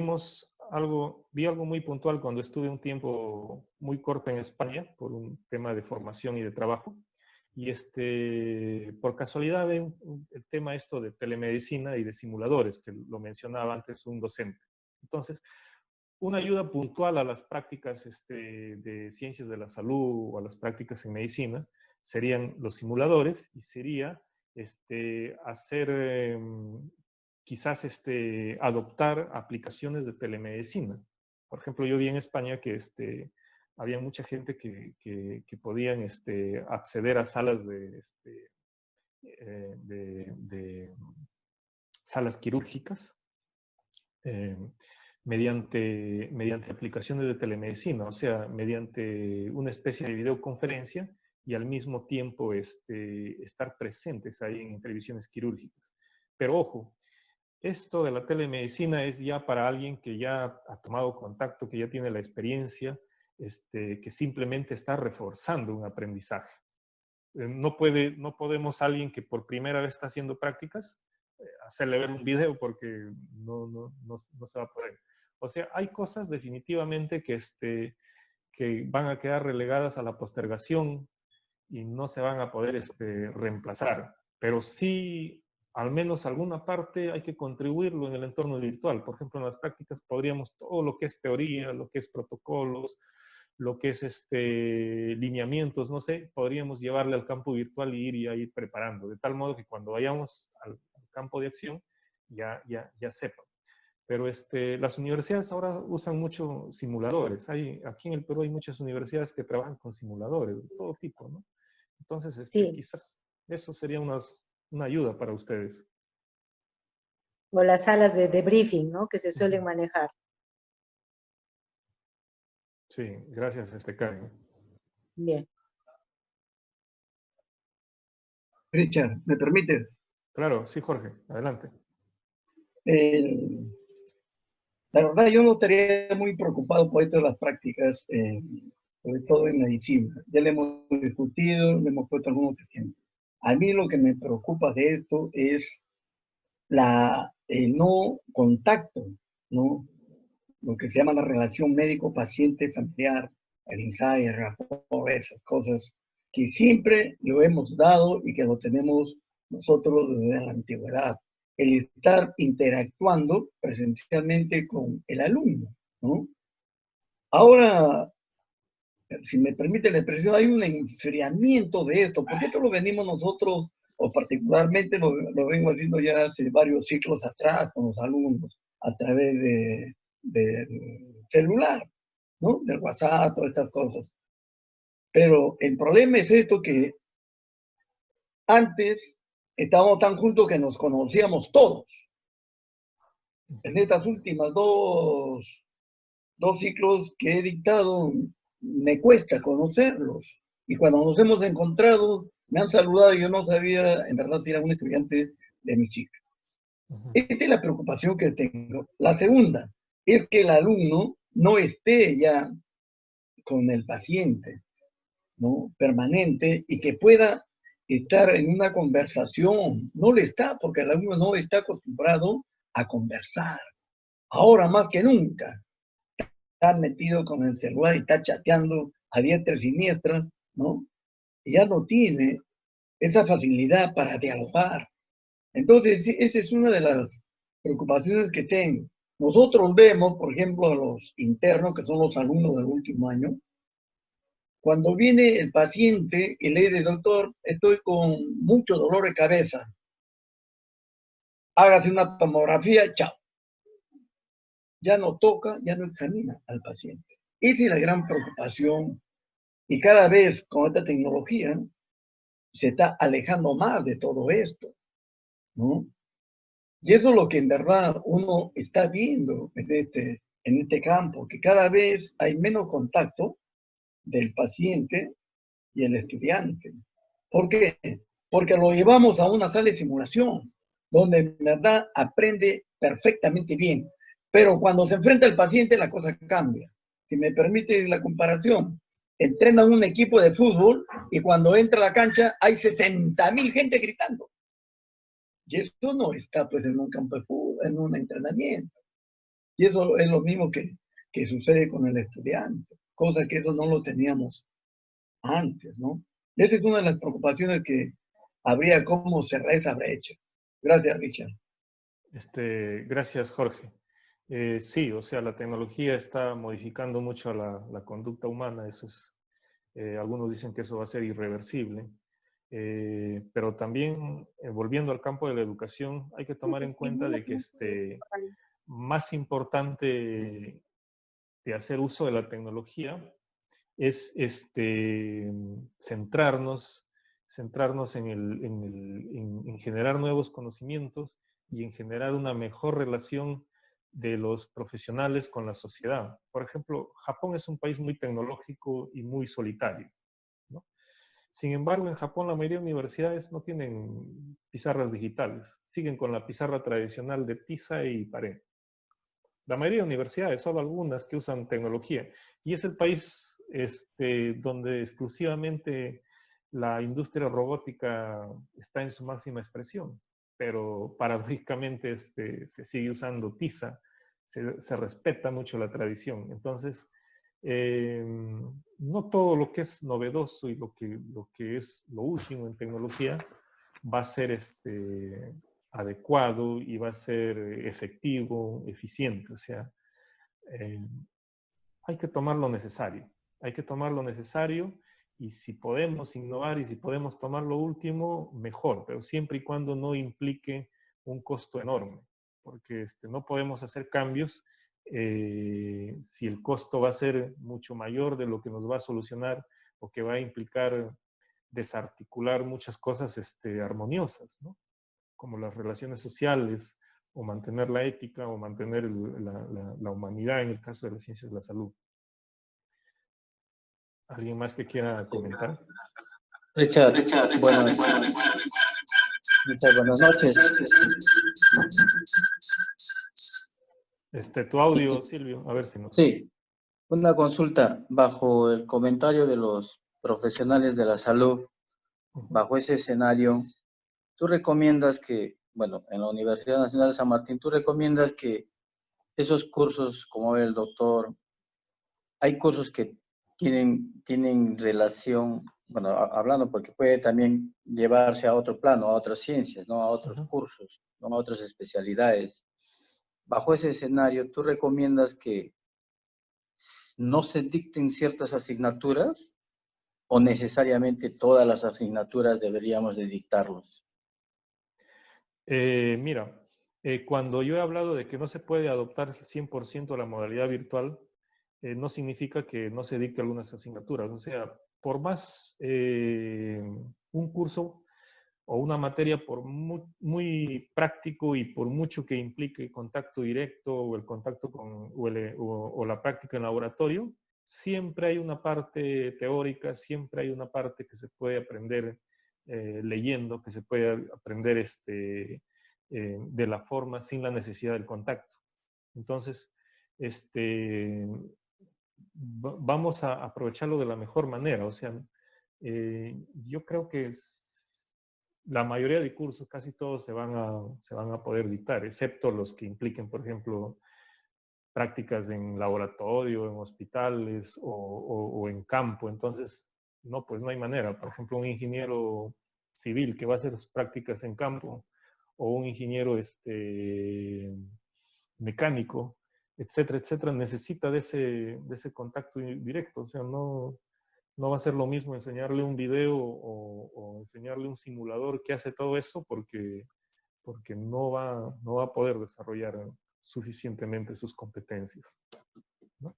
algo muy puntual cuando estuve un tiempo muy corto en España por un tema de formación y de trabajo. Y por casualidad ve el tema esto de telemedicina y de simuladores, que lo mencionaba antes un docente. Entonces, una ayuda puntual a las prácticas de ciencias de la salud o a las prácticas en medicina serían los simuladores y sería hacer, quizás adoptar aplicaciones de telemedicina. Por ejemplo, yo vi en España que había mucha gente que podían acceder a salas de salas quirúrgicas mediante aplicaciones de telemedicina, o sea, mediante una especie de videoconferencia y al mismo tiempo estar presentes ahí en televisiones quirúrgicas. Pero ojo, esto de la telemedicina es ya para alguien que ya ha tomado contacto, que ya tiene la experiencia, que simplemente está reforzando un aprendizaje. No podemos alguien que por primera vez está haciendo prácticas, hacerle ver un video porque no se va a poder. O sea, hay cosas definitivamente que van a quedar relegadas a la postergación y no se van a poder reemplazar. Pero sí, al menos alguna parte hay que contribuirlo en el entorno virtual. Por ejemplo, en las prácticas podríamos todo lo que es teoría, lo que es protocolos, lo que es lineamientos, no sé, podríamos llevarle al campo virtual y ir preparando, de tal modo que cuando vayamos al campo de acción ya sepan. Pero las universidades ahora usan mucho simuladores. Aquí en el Perú hay muchas universidades que trabajan con simuladores de todo tipo, ¿no? Entonces, Sí, quizás eso sería una ayuda para ustedes. o las salas de briefing, ¿no? Que se suelen manejar. Sí, gracias, Karen. Bien. Richard, ¿me permites? Claro, sí, Jorge, adelante. La verdad, yo no estaría muy preocupado por esto de las prácticas, sobre todo en medicina. Ya le hemos discutido, le hemos puesto algunos ejemplos. A mí lo que me preocupa de esto es el no contacto, ¿no? Lo que se llama la relación médico-paciente-familiar, el insight, el rapport, esas cosas que siempre lo hemos dado y que lo tenemos nosotros desde la antigüedad. El estar interactuando presencialmente con el alumno, ¿no? Ahora, si me permite la expresión, hay un enfriamiento de esto, porque esto lo venimos nosotros, o particularmente lo vengo haciendo ya hace varios ciclos atrás con los alumnos, a través del celular, ¿no? Del WhatsApp, todas estas cosas. Pero el problema es esto que antes estábamos tan juntos que nos conocíamos todos. En estas últimas dos ciclos que he dictado, me cuesta conocerlos. Y cuando nos hemos encontrado, me han saludado y yo no sabía en verdad si era un estudiante de mi chica. Esta es la preocupación que tengo. La segunda es que el alumno no esté ya con el paciente, ¿no? Permanente y que pueda estar en una conversación. No le está, porque el alumno no está acostumbrado a conversar. Ahora más que nunca está metido con el celular y está chateando a diestra y siniestra, ¿no? Y ya no tiene esa facilidad para dialogar. Entonces, esa es una de las preocupaciones que tengo. Nosotros vemos, por ejemplo, a los internos, que son los alumnos del último año, cuando viene el paciente y le dice, doctor, estoy con mucho dolor de cabeza, hágase una tomografía, chao. Ya no toca, ya no examina al paciente. Esa es la gran preocupación. Y cada vez con esta tecnología se está alejando más de todo esto, ¿no? Y eso es lo que en verdad uno está viendo en este campo, que cada vez hay menos contacto del paciente y el estudiante. ¿Por qué? Porque lo llevamos a una sala de simulación, donde en verdad aprende perfectamente bien. Pero cuando se enfrenta al paciente, la cosa cambia. Si me permite la comparación, entrenan un equipo de fútbol y cuando entra a la cancha hay 60.000 gente gritando. Y eso no está pues en un campo de fútbol, en un entrenamiento. Y eso es lo mismo que sucede con el estudiante, cosa que eso no lo teníamos antes, ¿no? Esa es una de las preocupaciones que habría cómo cerrar esa brecha. Gracias, Richard. Gracias, Jorge. Sí, o sea, la tecnología está modificando mucho la conducta humana, eso Algunos dicen que eso va a ser irreversible. Pero también, volviendo al campo de la educación, hay que tomar en cuenta de que más importante de hacer uso de la tecnología es centrarnos en generar nuevos conocimientos y en generar una mejor relación de los profesionales con la sociedad. Por ejemplo, Japón es un país muy tecnológico y muy solitario, ¿no? Sin embargo, en Japón la mayoría de universidades no tienen pizarras digitales, siguen con la pizarra tradicional de tiza y pared. La mayoría de universidades, solo algunas que usan tecnología. Y es el país donde exclusivamente la industria robótica está en su máxima expresión. Pero paradójicamente se sigue usando tiza, se respeta mucho la tradición. Entonces, no todo lo que es novedoso y lo que es lo último en tecnología va a ser adecuado y va a ser efectivo, eficiente. O sea, hay que tomar lo necesario. Hay que tomar lo necesario y si podemos innovar y si podemos tomar lo último, mejor, pero siempre y cuando no implique un costo enorme, porque no podemos hacer cambios si el costo va a ser mucho mayor de lo que nos va a solucionar o que va a implicar desarticular muchas cosas armoniosas, ¿no? Como las relaciones sociales, o mantener la ética, o mantener la humanidad en el caso de las ciencias de la salud. ¿Alguien más que quiera comentar? Richard, buenas noches. Tu audio, Silvio, a ver si no. Sí, una consulta. Bajo el comentario de los profesionales de la salud, bajo ese escenario, ¿tú recomiendas que, bueno, en la Universidad Nacional de San Martín, tú recomiendas que esos cursos, como el doctor, hay cursos que tienen relación, bueno, hablando porque puede también llevarse a otro plano, a otras ciencias, ¿no? A otros cursos, ¿no? A otras especialidades. Bajo ese escenario, ¿tú recomiendas que no se dicten ciertas asignaturas o necesariamente todas las asignaturas deberíamos de dictarlos? Mira, cuando yo he hablado de que no se puede adoptar 100% la modalidad virtual, no significa que no se dicte algunas asignaturas. O sea, por más un curso o una materia, por muy práctico y por mucho que implique contacto directo o el contacto o la práctica en laboratorio, siempre hay una parte teórica, siempre hay una parte que se puede aprender leyendo, que se puede aprender de la forma sin la necesidad del contacto. Entonces, vamos a aprovecharlo de la mejor manera. O sea, yo creo que la mayoría de cursos, casi todos se van a poder dictar, excepto los que impliquen, por ejemplo, prácticas en laboratorio, en hospitales o en campo. Entonces, no, pues no hay manera. Por ejemplo, un ingeniero civil que va a hacer sus prácticas en campo, o un ingeniero mecánico, etcétera, etcétera, necesita de ese contacto directo. O sea, no va a ser lo mismo enseñarle un video o enseñarle un simulador que hace todo eso porque no va a poder desarrollar suficientemente sus competencias, ¿no?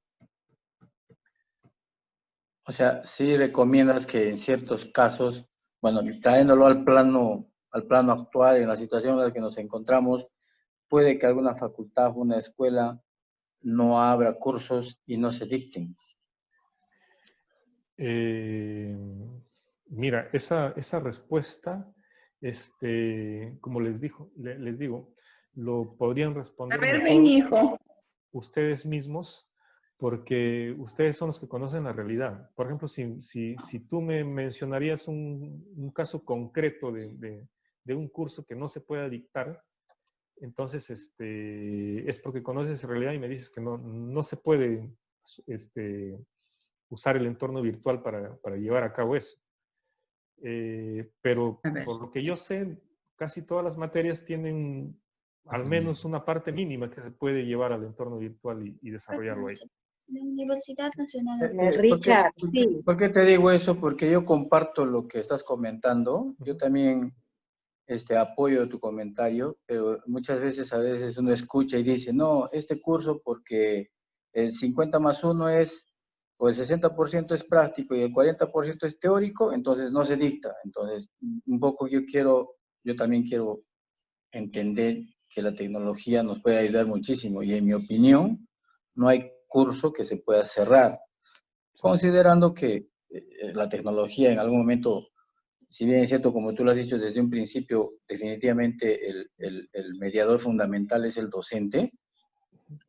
O sea, sí recomiendas que en ciertos casos, bueno, trayéndolo al plano actual, en la situación en la que nos encontramos, puede que alguna facultad o una escuela no abra cursos y no se dicten. Mira, esa respuesta, como les digo, lo podrían responder mejor ustedes mismos, porque ustedes son los que conocen la realidad. Por ejemplo, si tú me mencionarías un caso concreto de un curso que no se pueda dictar, entonces es porque conoces la realidad y me dices que no se puede usar el entorno virtual para llevar a cabo eso. Pero por lo que yo sé, casi todas las materias tienen al menos una parte mínima que se puede llevar al entorno virtual y desarrollarlo ahí. La Universidad Nacional. Richard, sí. ¿Por qué te digo eso? Porque yo comparto lo que estás comentando. Yo también apoyo tu comentario, pero muchas veces, uno escucha y dice, no, este curso porque el 50+1 es, o el 60% es práctico y el 40% es teórico, entonces no se dicta. Entonces, un poco yo también quiero entender que la tecnología nos puede ayudar muchísimo y en mi opinión, no hay curso que se pueda cerrar, considerando que la tecnología en algún momento, si bien es cierto, como tú lo has dicho desde un principio, definitivamente el mediador fundamental es el docente,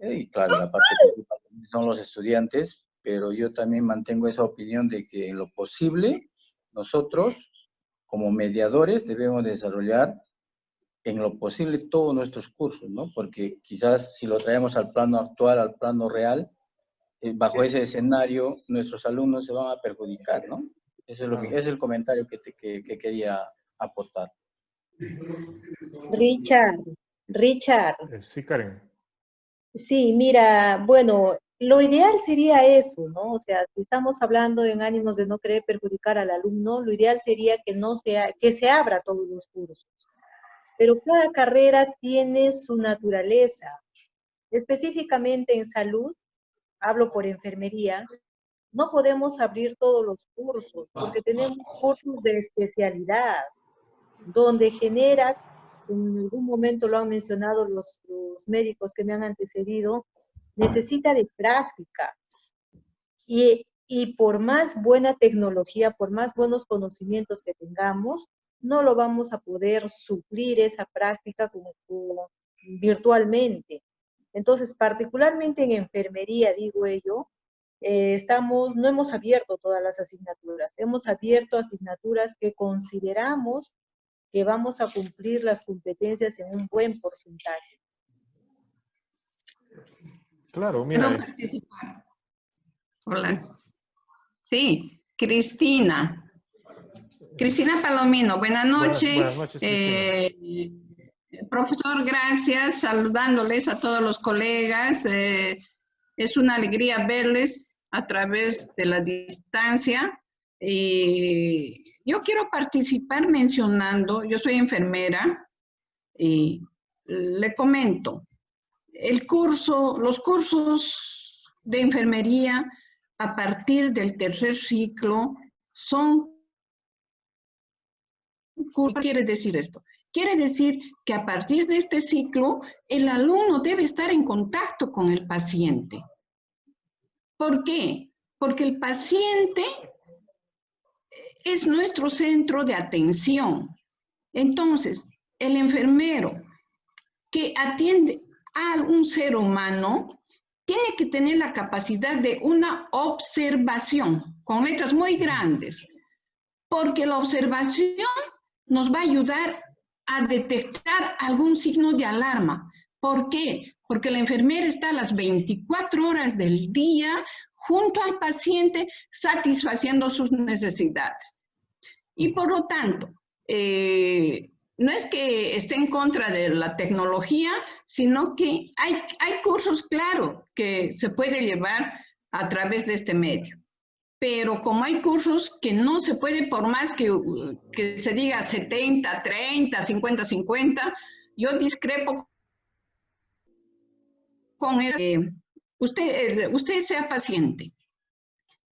y claro, la parte principal son los estudiantes, pero yo también mantengo esa opinión de que en lo posible, nosotros, como mediadores, debemos desarrollar en lo posible todos nuestros cursos, ¿no? Porque quizás si lo traemos al plano actual, al plano real, bajo ese escenario, nuestros alumnos se van a perjudicar, ¿no? Ese es el comentario que quería aportar. Richard. Sí, Karen. Sí, mira, bueno, lo ideal sería eso, ¿no? O sea, si estamos hablando en ánimos de no querer perjudicar al alumno, lo ideal sería que se abra todos los cursos. Pero cada carrera tiene su naturaleza. Específicamente en salud, hablo por enfermería, no podemos abrir todos los cursos, porque tenemos cursos de especialidad, donde genera, en algún momento lo han mencionado los médicos que me han antecedido, necesita de práctica. Y por más buena tecnología, por más buenos conocimientos que tengamos, no lo vamos a poder suplir esa práctica como virtualmente. Entonces, particularmente en enfermería, digo yo, no hemos abierto todas las asignaturas, hemos abierto asignaturas que consideramos que vamos a cumplir las competencias en un buen porcentaje. Claro, mira. ¿Puedo participar? Hola. Sí, Cristina. Cristina Palomino, buenas noches. Buenas noches, Cristina. Profesor, gracias, saludándoles a todos los colegas. Es una alegría verles a través de la distancia. Y yo quiero participar mencionando, yo soy enfermera y le comento, los cursos de enfermería a partir del tercer ciclo son... ¿Qué quiere decir esto? Quiere decir que a partir de este ciclo, el alumno debe estar en contacto con el paciente. ¿Por qué? Porque el paciente es nuestro centro de atención. Entonces, el enfermero que atiende a un ser humano tiene que tener la capacidad de una observación, con letras muy grandes, porque la observación nos va a ayudar a detectar algún signo de alarma. ¿Por qué? Porque la enfermera está a las 24 horas del día junto al paciente satisfaciendo sus necesidades. Y por lo tanto, no es que esté en contra de la tecnología, sino que hay cursos, claro, que se puede llevar a través de este medio. Pero como hay cursos que no se puede, por más que se diga 70, 30, 50, 50, yo discrepo con él. Usted sea paciente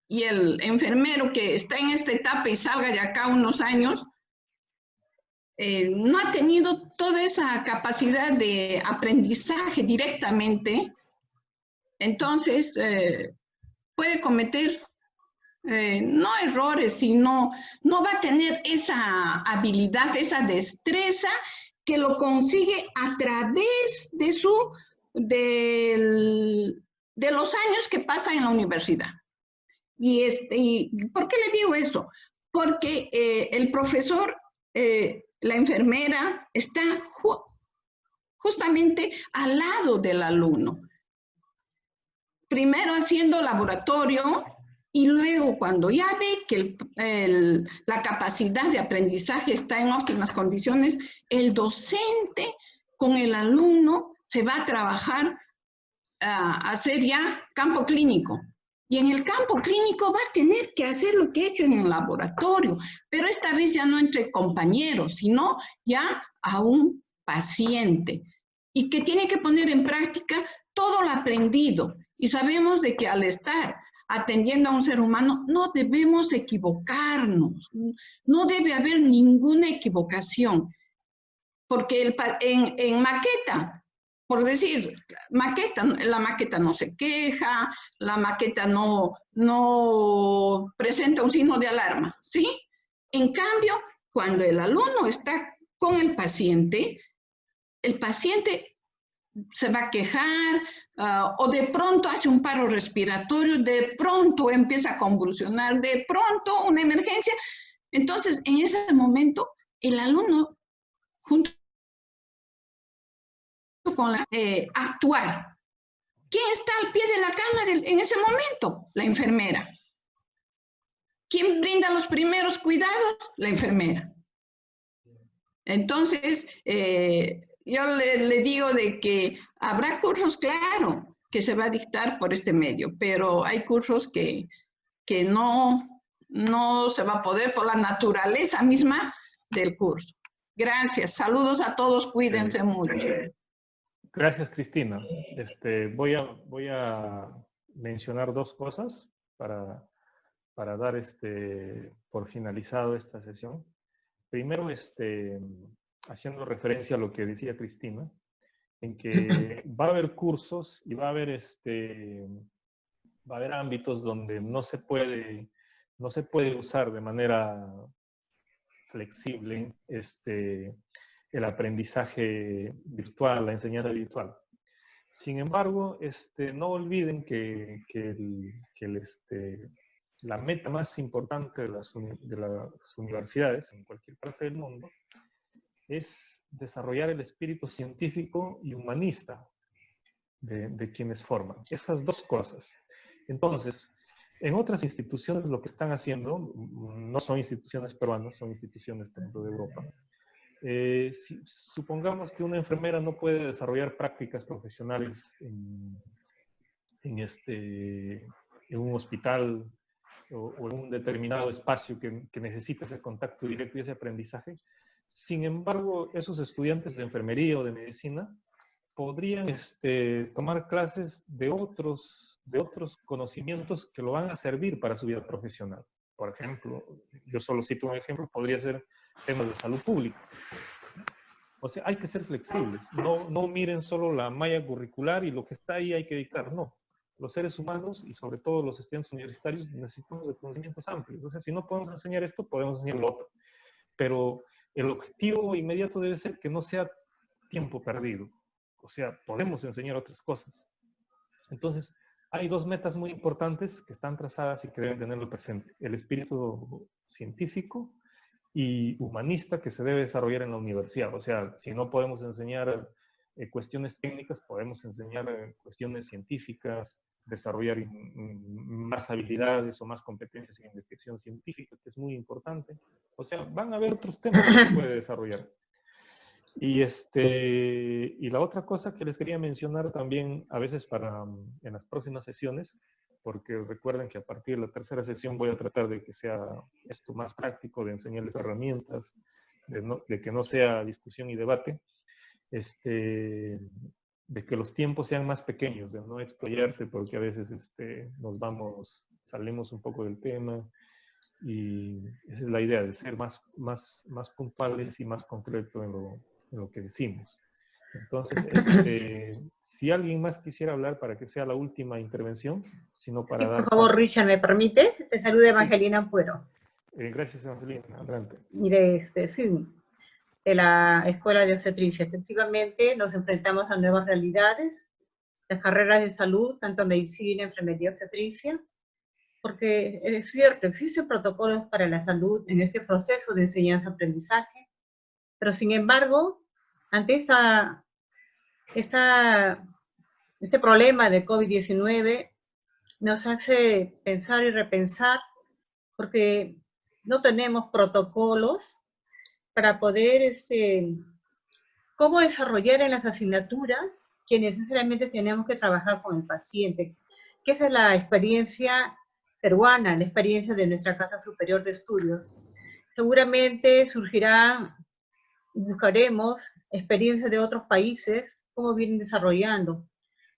y el enfermero que está en esta etapa y salga de acá unos años, no ha tenido toda esa capacidad de aprendizaje directamente, entonces puede cometer no errores, sino no va a tener esa habilidad, esa destreza que lo consigue a través de los años que pasa en la universidad. ¿Y por qué le digo eso? Porque el profesor, la enfermera, está justamente al lado del alumno. Primero haciendo laboratorio y luego cuando ya ve que la capacidad de aprendizaje está en óptimas condiciones, el docente con el alumno se va a trabajar hacer ya campo clínico. Y en el campo clínico va a tener que hacer lo que ha hecho en el laboratorio, pero esta vez ya no entre compañeros, sino ya a un paciente. Y que tiene que poner en práctica todo lo aprendido. Y sabemos de que al estar atendiendo a un ser humano, no debemos equivocarnos. No debe haber ninguna equivocación. Porque en maqueta, por decir, la maqueta no se queja, la maqueta no presenta un signo de alarma, ¿sí? En cambio, cuando el alumno está con el paciente se va a quejar, o de pronto hace un paro respiratorio, de pronto empieza a convulsionar, de pronto una emergencia. Entonces, en ese momento, el alumno, junto con actuar. ¿Quién está al pie de la cama en ese momento? La enfermera. ¿Quién brinda los primeros cuidados? La enfermera. Entonces, yo le digo de que habrá cursos, claro, que se va a dictar por este medio, pero hay cursos que no se va a poder por la naturaleza misma del curso. Gracias. Saludos a todos. Cuídense mucho. Gracias, Cristina. Voy a mencionar dos cosas para dar por finalizado esta sesión. Primero, haciendo referencia a lo que decía Cristina, en que va a haber cursos y va a haber ámbitos donde no se puede usar de manera flexible el aprendizaje virtual, la enseñanza virtual. Sin embargo, no olviden que la meta más importante de las universidades en cualquier parte del mundo es desarrollar el espíritu científico y humanista de quienes forman. Esas dos cosas. Entonces, en otras instituciones lo que están haciendo, no son instituciones peruanas, son instituciones, por ejemplo, de Europa. Supongamos que una enfermera no puede desarrollar prácticas profesionales en un hospital o en un determinado espacio que necesita ese contacto directo y ese aprendizaje. Sin embargo, esos estudiantes de enfermería o de medicina podrían tomar clases de otros conocimientos que lo van a servir para su vida profesional. Por ejemplo, yo solo cito un ejemplo, podría ser temas de salud pública. O sea, hay que ser flexibles. No miren solo la malla curricular y lo que está ahí hay que dictar. No. Los seres humanos y sobre todo los estudiantes universitarios necesitamos de conocimientos amplios. O sea, si no podemos enseñar esto, podemos enseñar lo otro. Pero el objetivo inmediato debe ser que no sea tiempo perdido. O sea, podemos enseñar otras cosas. Entonces, hay dos metas muy importantes que están trazadas y que deben tenerlo presente. El espíritu científico y humanista que se debe desarrollar en la universidad. O sea, si no podemos enseñar cuestiones técnicas, podemos enseñar cuestiones científicas, desarrollar más habilidades o más competencias en investigación científica, que es muy importante. O sea, van a haber otros temas que se puede desarrollar. Y la otra cosa que les quería mencionar también, a veces en las próximas sesiones, porque recuerden que a partir de la tercera sesión voy a tratar de que sea esto más práctico, de enseñarles herramientas, de que no sea discusión y debate, de que los tiempos sean más pequeños, de no explayarse, porque a veces salimos un poco del tema, y esa es la idea, de ser más puntuales y más concretos en lo que decimos. Entonces, si alguien más quisiera hablar para que sea la última intervención, sino para sí, dar... por favor, Richard, ¿me permite? Te saluda Evangelina Ampuero. Gracias, Evangelina. Adelante. Mire, sí, de la Escuela de Obstetricia. Efectivamente, nos enfrentamos a nuevas realidades, las carreras de salud, tanto medicina, enfermería, obstetricia, porque es cierto, existen protocolos para la salud en este proceso de enseñanza-aprendizaje, pero sin embargo, ante este problema de COVID-19 nos hace pensar y repensar, porque no tenemos protocolos para poder, cómo desarrollar en las asignaturas que necesariamente tenemos que trabajar con el paciente, que esa es la experiencia peruana, la experiencia de nuestra Casa Superior de Estudios. Seguramente surgirán, buscaremos experiencias de otros países, cómo vienen desarrollando,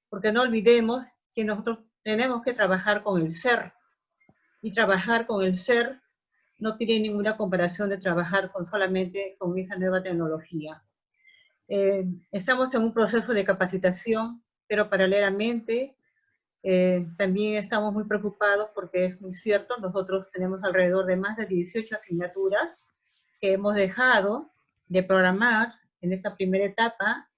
porque no olvidemos que nosotros tenemos que trabajar con el ser, y trabajar con el ser no tiene ninguna comparación de trabajar solamente con esa nueva tecnología. Estamos en un proceso de capacitación, pero paralelamente también estamos muy preocupados porque es muy cierto, nosotros tenemos alrededor de más de 18 asignaturas que hemos dejado de programar en esta primera etapa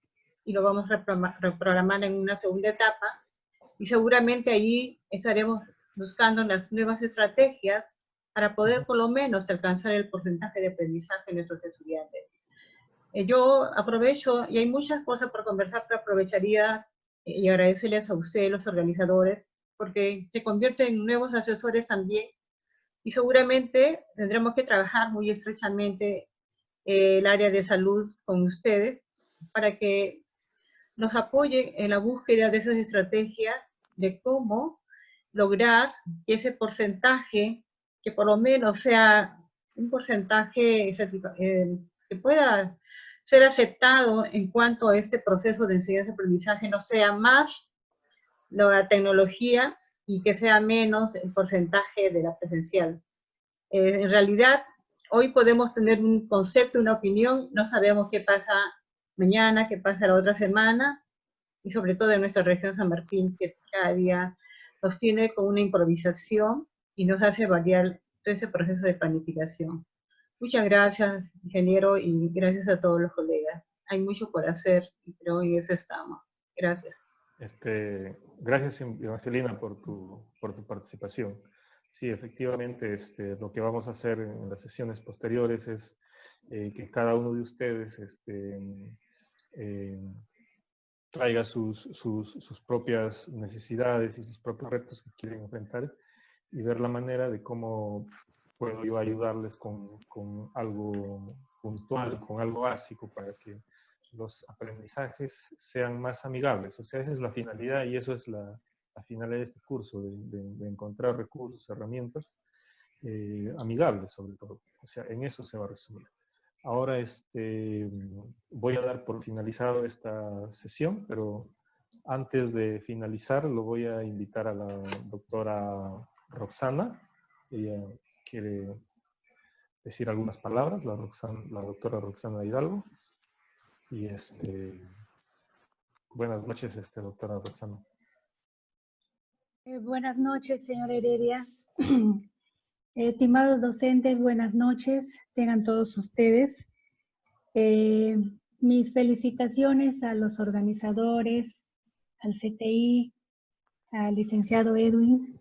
y lo vamos a reprogramar en una segunda etapa, y seguramente allí estaremos buscando las nuevas estrategias para poder por lo menos alcanzar el porcentaje de aprendizaje de nuestros estudiantes. Yo aprovecho, y hay muchas cosas por conversar, pero aprovecharía y agradecerles a ustedes, los organizadores, porque se convierten en nuevos asesores también, y seguramente tendremos que trabajar muy estrechamente el área de salud con ustedes para que nos apoyen en la búsqueda de esas estrategias de cómo lograr que ese porcentaje, que por lo menos sea un porcentaje que pueda ser aceptado en cuanto a este proceso de enseñanza-aprendizaje, no sea más la tecnología y que sea menos el porcentaje de la presencial. En realidad, hoy podemos tener un concepto, una opinión, no sabemos qué pasa mañana, qué pasa la otra semana, y sobre todo en nuestra región San Martín, que cada día nos tiene con una improvisación y nos hace variar todo ese proceso de planificación. Muchas gracias, ingeniero, y gracias a todos los colegas. Hay mucho por hacer, y creo que en eso estamos. Gracias. Gracias, Evangelina, por tu participación. Sí, efectivamente, lo que vamos a hacer en las sesiones posteriores es que cada uno de ustedes traiga sus propias necesidades y sus propios retos que quieren enfrentar y ver la manera de cómo puedo yo ayudarles con algo puntual, con algo básico para que los aprendizajes sean más amigables. O sea, esa es la finalidad y eso es la finalidad de este curso, de encontrar recursos, herramientas amigables sobre todo. O sea, en eso se va a resumir. Ahora voy a dar por finalizado esta sesión, pero antes de finalizar lo voy a invitar a la doctora Roxana. Ella quiere decir algunas palabras, la doctora Roxana Hidalgo. Y buenas noches, doctora Roxana. Buenas noches, señor Heredia. Estimados docentes, buenas noches, tengan todos ustedes. Mis felicitaciones a los organizadores, al CTI, al licenciado Edwin.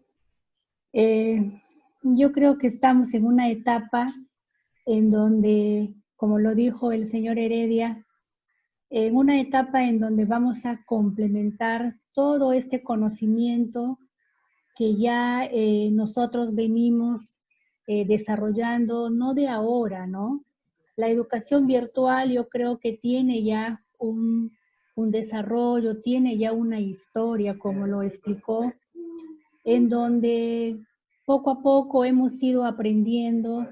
Yo creo que estamos en una etapa en donde, como lo dijo el señor Heredia, en una etapa en donde vamos a complementar todo este conocimiento que ya nosotros venimos desarrollando, no de ahora, ¿no? La educación virtual yo creo que tiene ya un desarrollo, tiene ya una historia, como lo explicó, en donde poco a poco hemos ido aprendiendo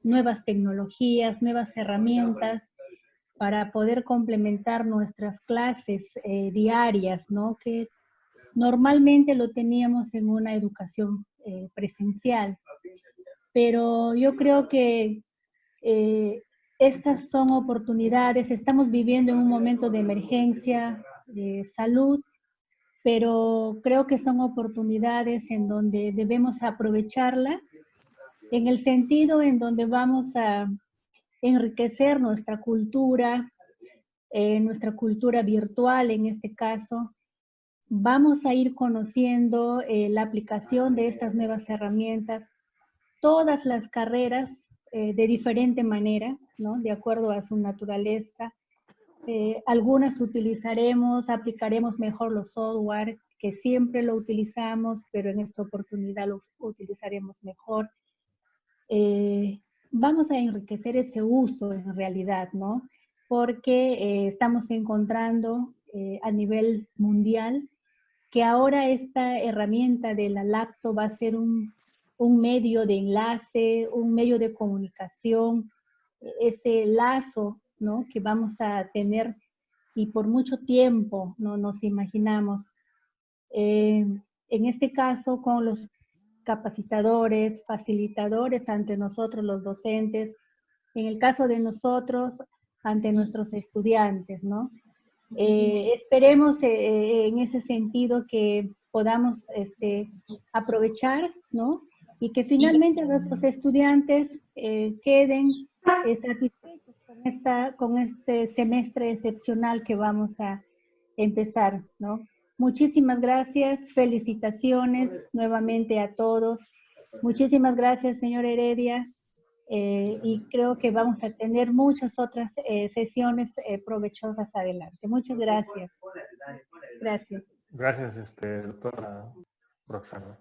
nuevas tecnologías, nuevas herramientas para poder complementar nuestras clases diarias, ¿no? Que normalmente lo teníamos en una educación presencial. Pero yo creo que estas son oportunidades, estamos viviendo en un momento de emergencia, de salud, pero creo que son oportunidades en donde debemos aprovecharla, en el sentido en donde vamos a enriquecer nuestra cultura virtual en este caso. Vamos a ir conociendo la aplicación de estas nuevas herramientas, todas las carreras de diferente manera, ¿no? De acuerdo a su naturaleza. Algunas aplicaremos mejor los software, que siempre lo utilizamos, pero en esta oportunidad lo utilizaremos mejor. Vamos a enriquecer ese uso en realidad, ¿no? Porque estamos encontrando a nivel mundial, que ahora esta herramienta de la lacto va a ser un medio de enlace, un medio de comunicación, ese lazo, ¿no?, que vamos a tener y por mucho tiempo no nos imaginamos. En este caso, con los capacitadores, facilitadores ante nosotros los docentes, en el caso de nosotros, ante nuestros estudiantes, ¿no? Esperemos en ese sentido que podamos aprovechar, ¿no? Y que finalmente nuestros estudiantes queden satisfechos con este semestre excepcional que vamos a empezar, ¿no? Muchísimas gracias, felicitaciones nuevamente a todos. Muchísimas gracias, señor Heredia. Y creo que vamos a tener muchas otras sesiones provechosas adelante. Muchas gracias. Gracias. Gracias, doctora Roxana.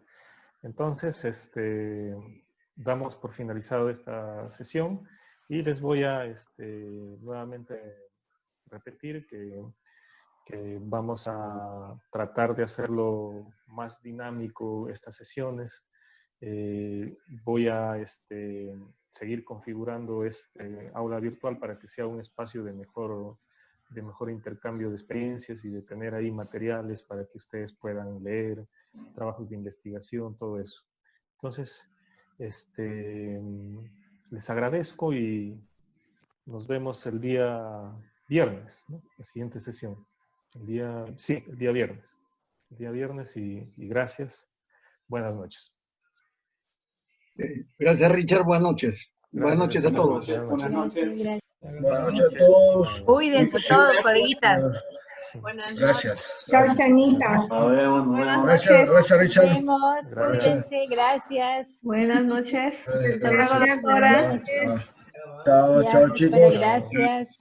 Entonces, damos por finalizado esta sesión y les voy a nuevamente repetir que vamos a tratar de hacerlo más dinámico estas sesiones. Voy a seguir configurando este aula virtual para que sea un espacio de mejor intercambio de experiencias y de tener ahí materiales para que ustedes puedan leer, trabajos de investigación, todo eso. Entonces, les agradezco y nos vemos el día viernes, ¿no? La siguiente sesión. El día viernes. El día viernes y gracias. Buenas noches. Gracias, Richard. Buenas noches. Gracias. Buenas noches a todos. Buenas noches. Buenas noches a todos. Cuídense todos, coleguitas. Buenas Gracias. noches. Chao, Chanita. Nos vemos, nos vemos. Gracias, Richard. Nos vemos. Cuídense. Gracias. Buenas noches. Hasta luego, doctora. Chao, Ya, chao, chicos. Gracias.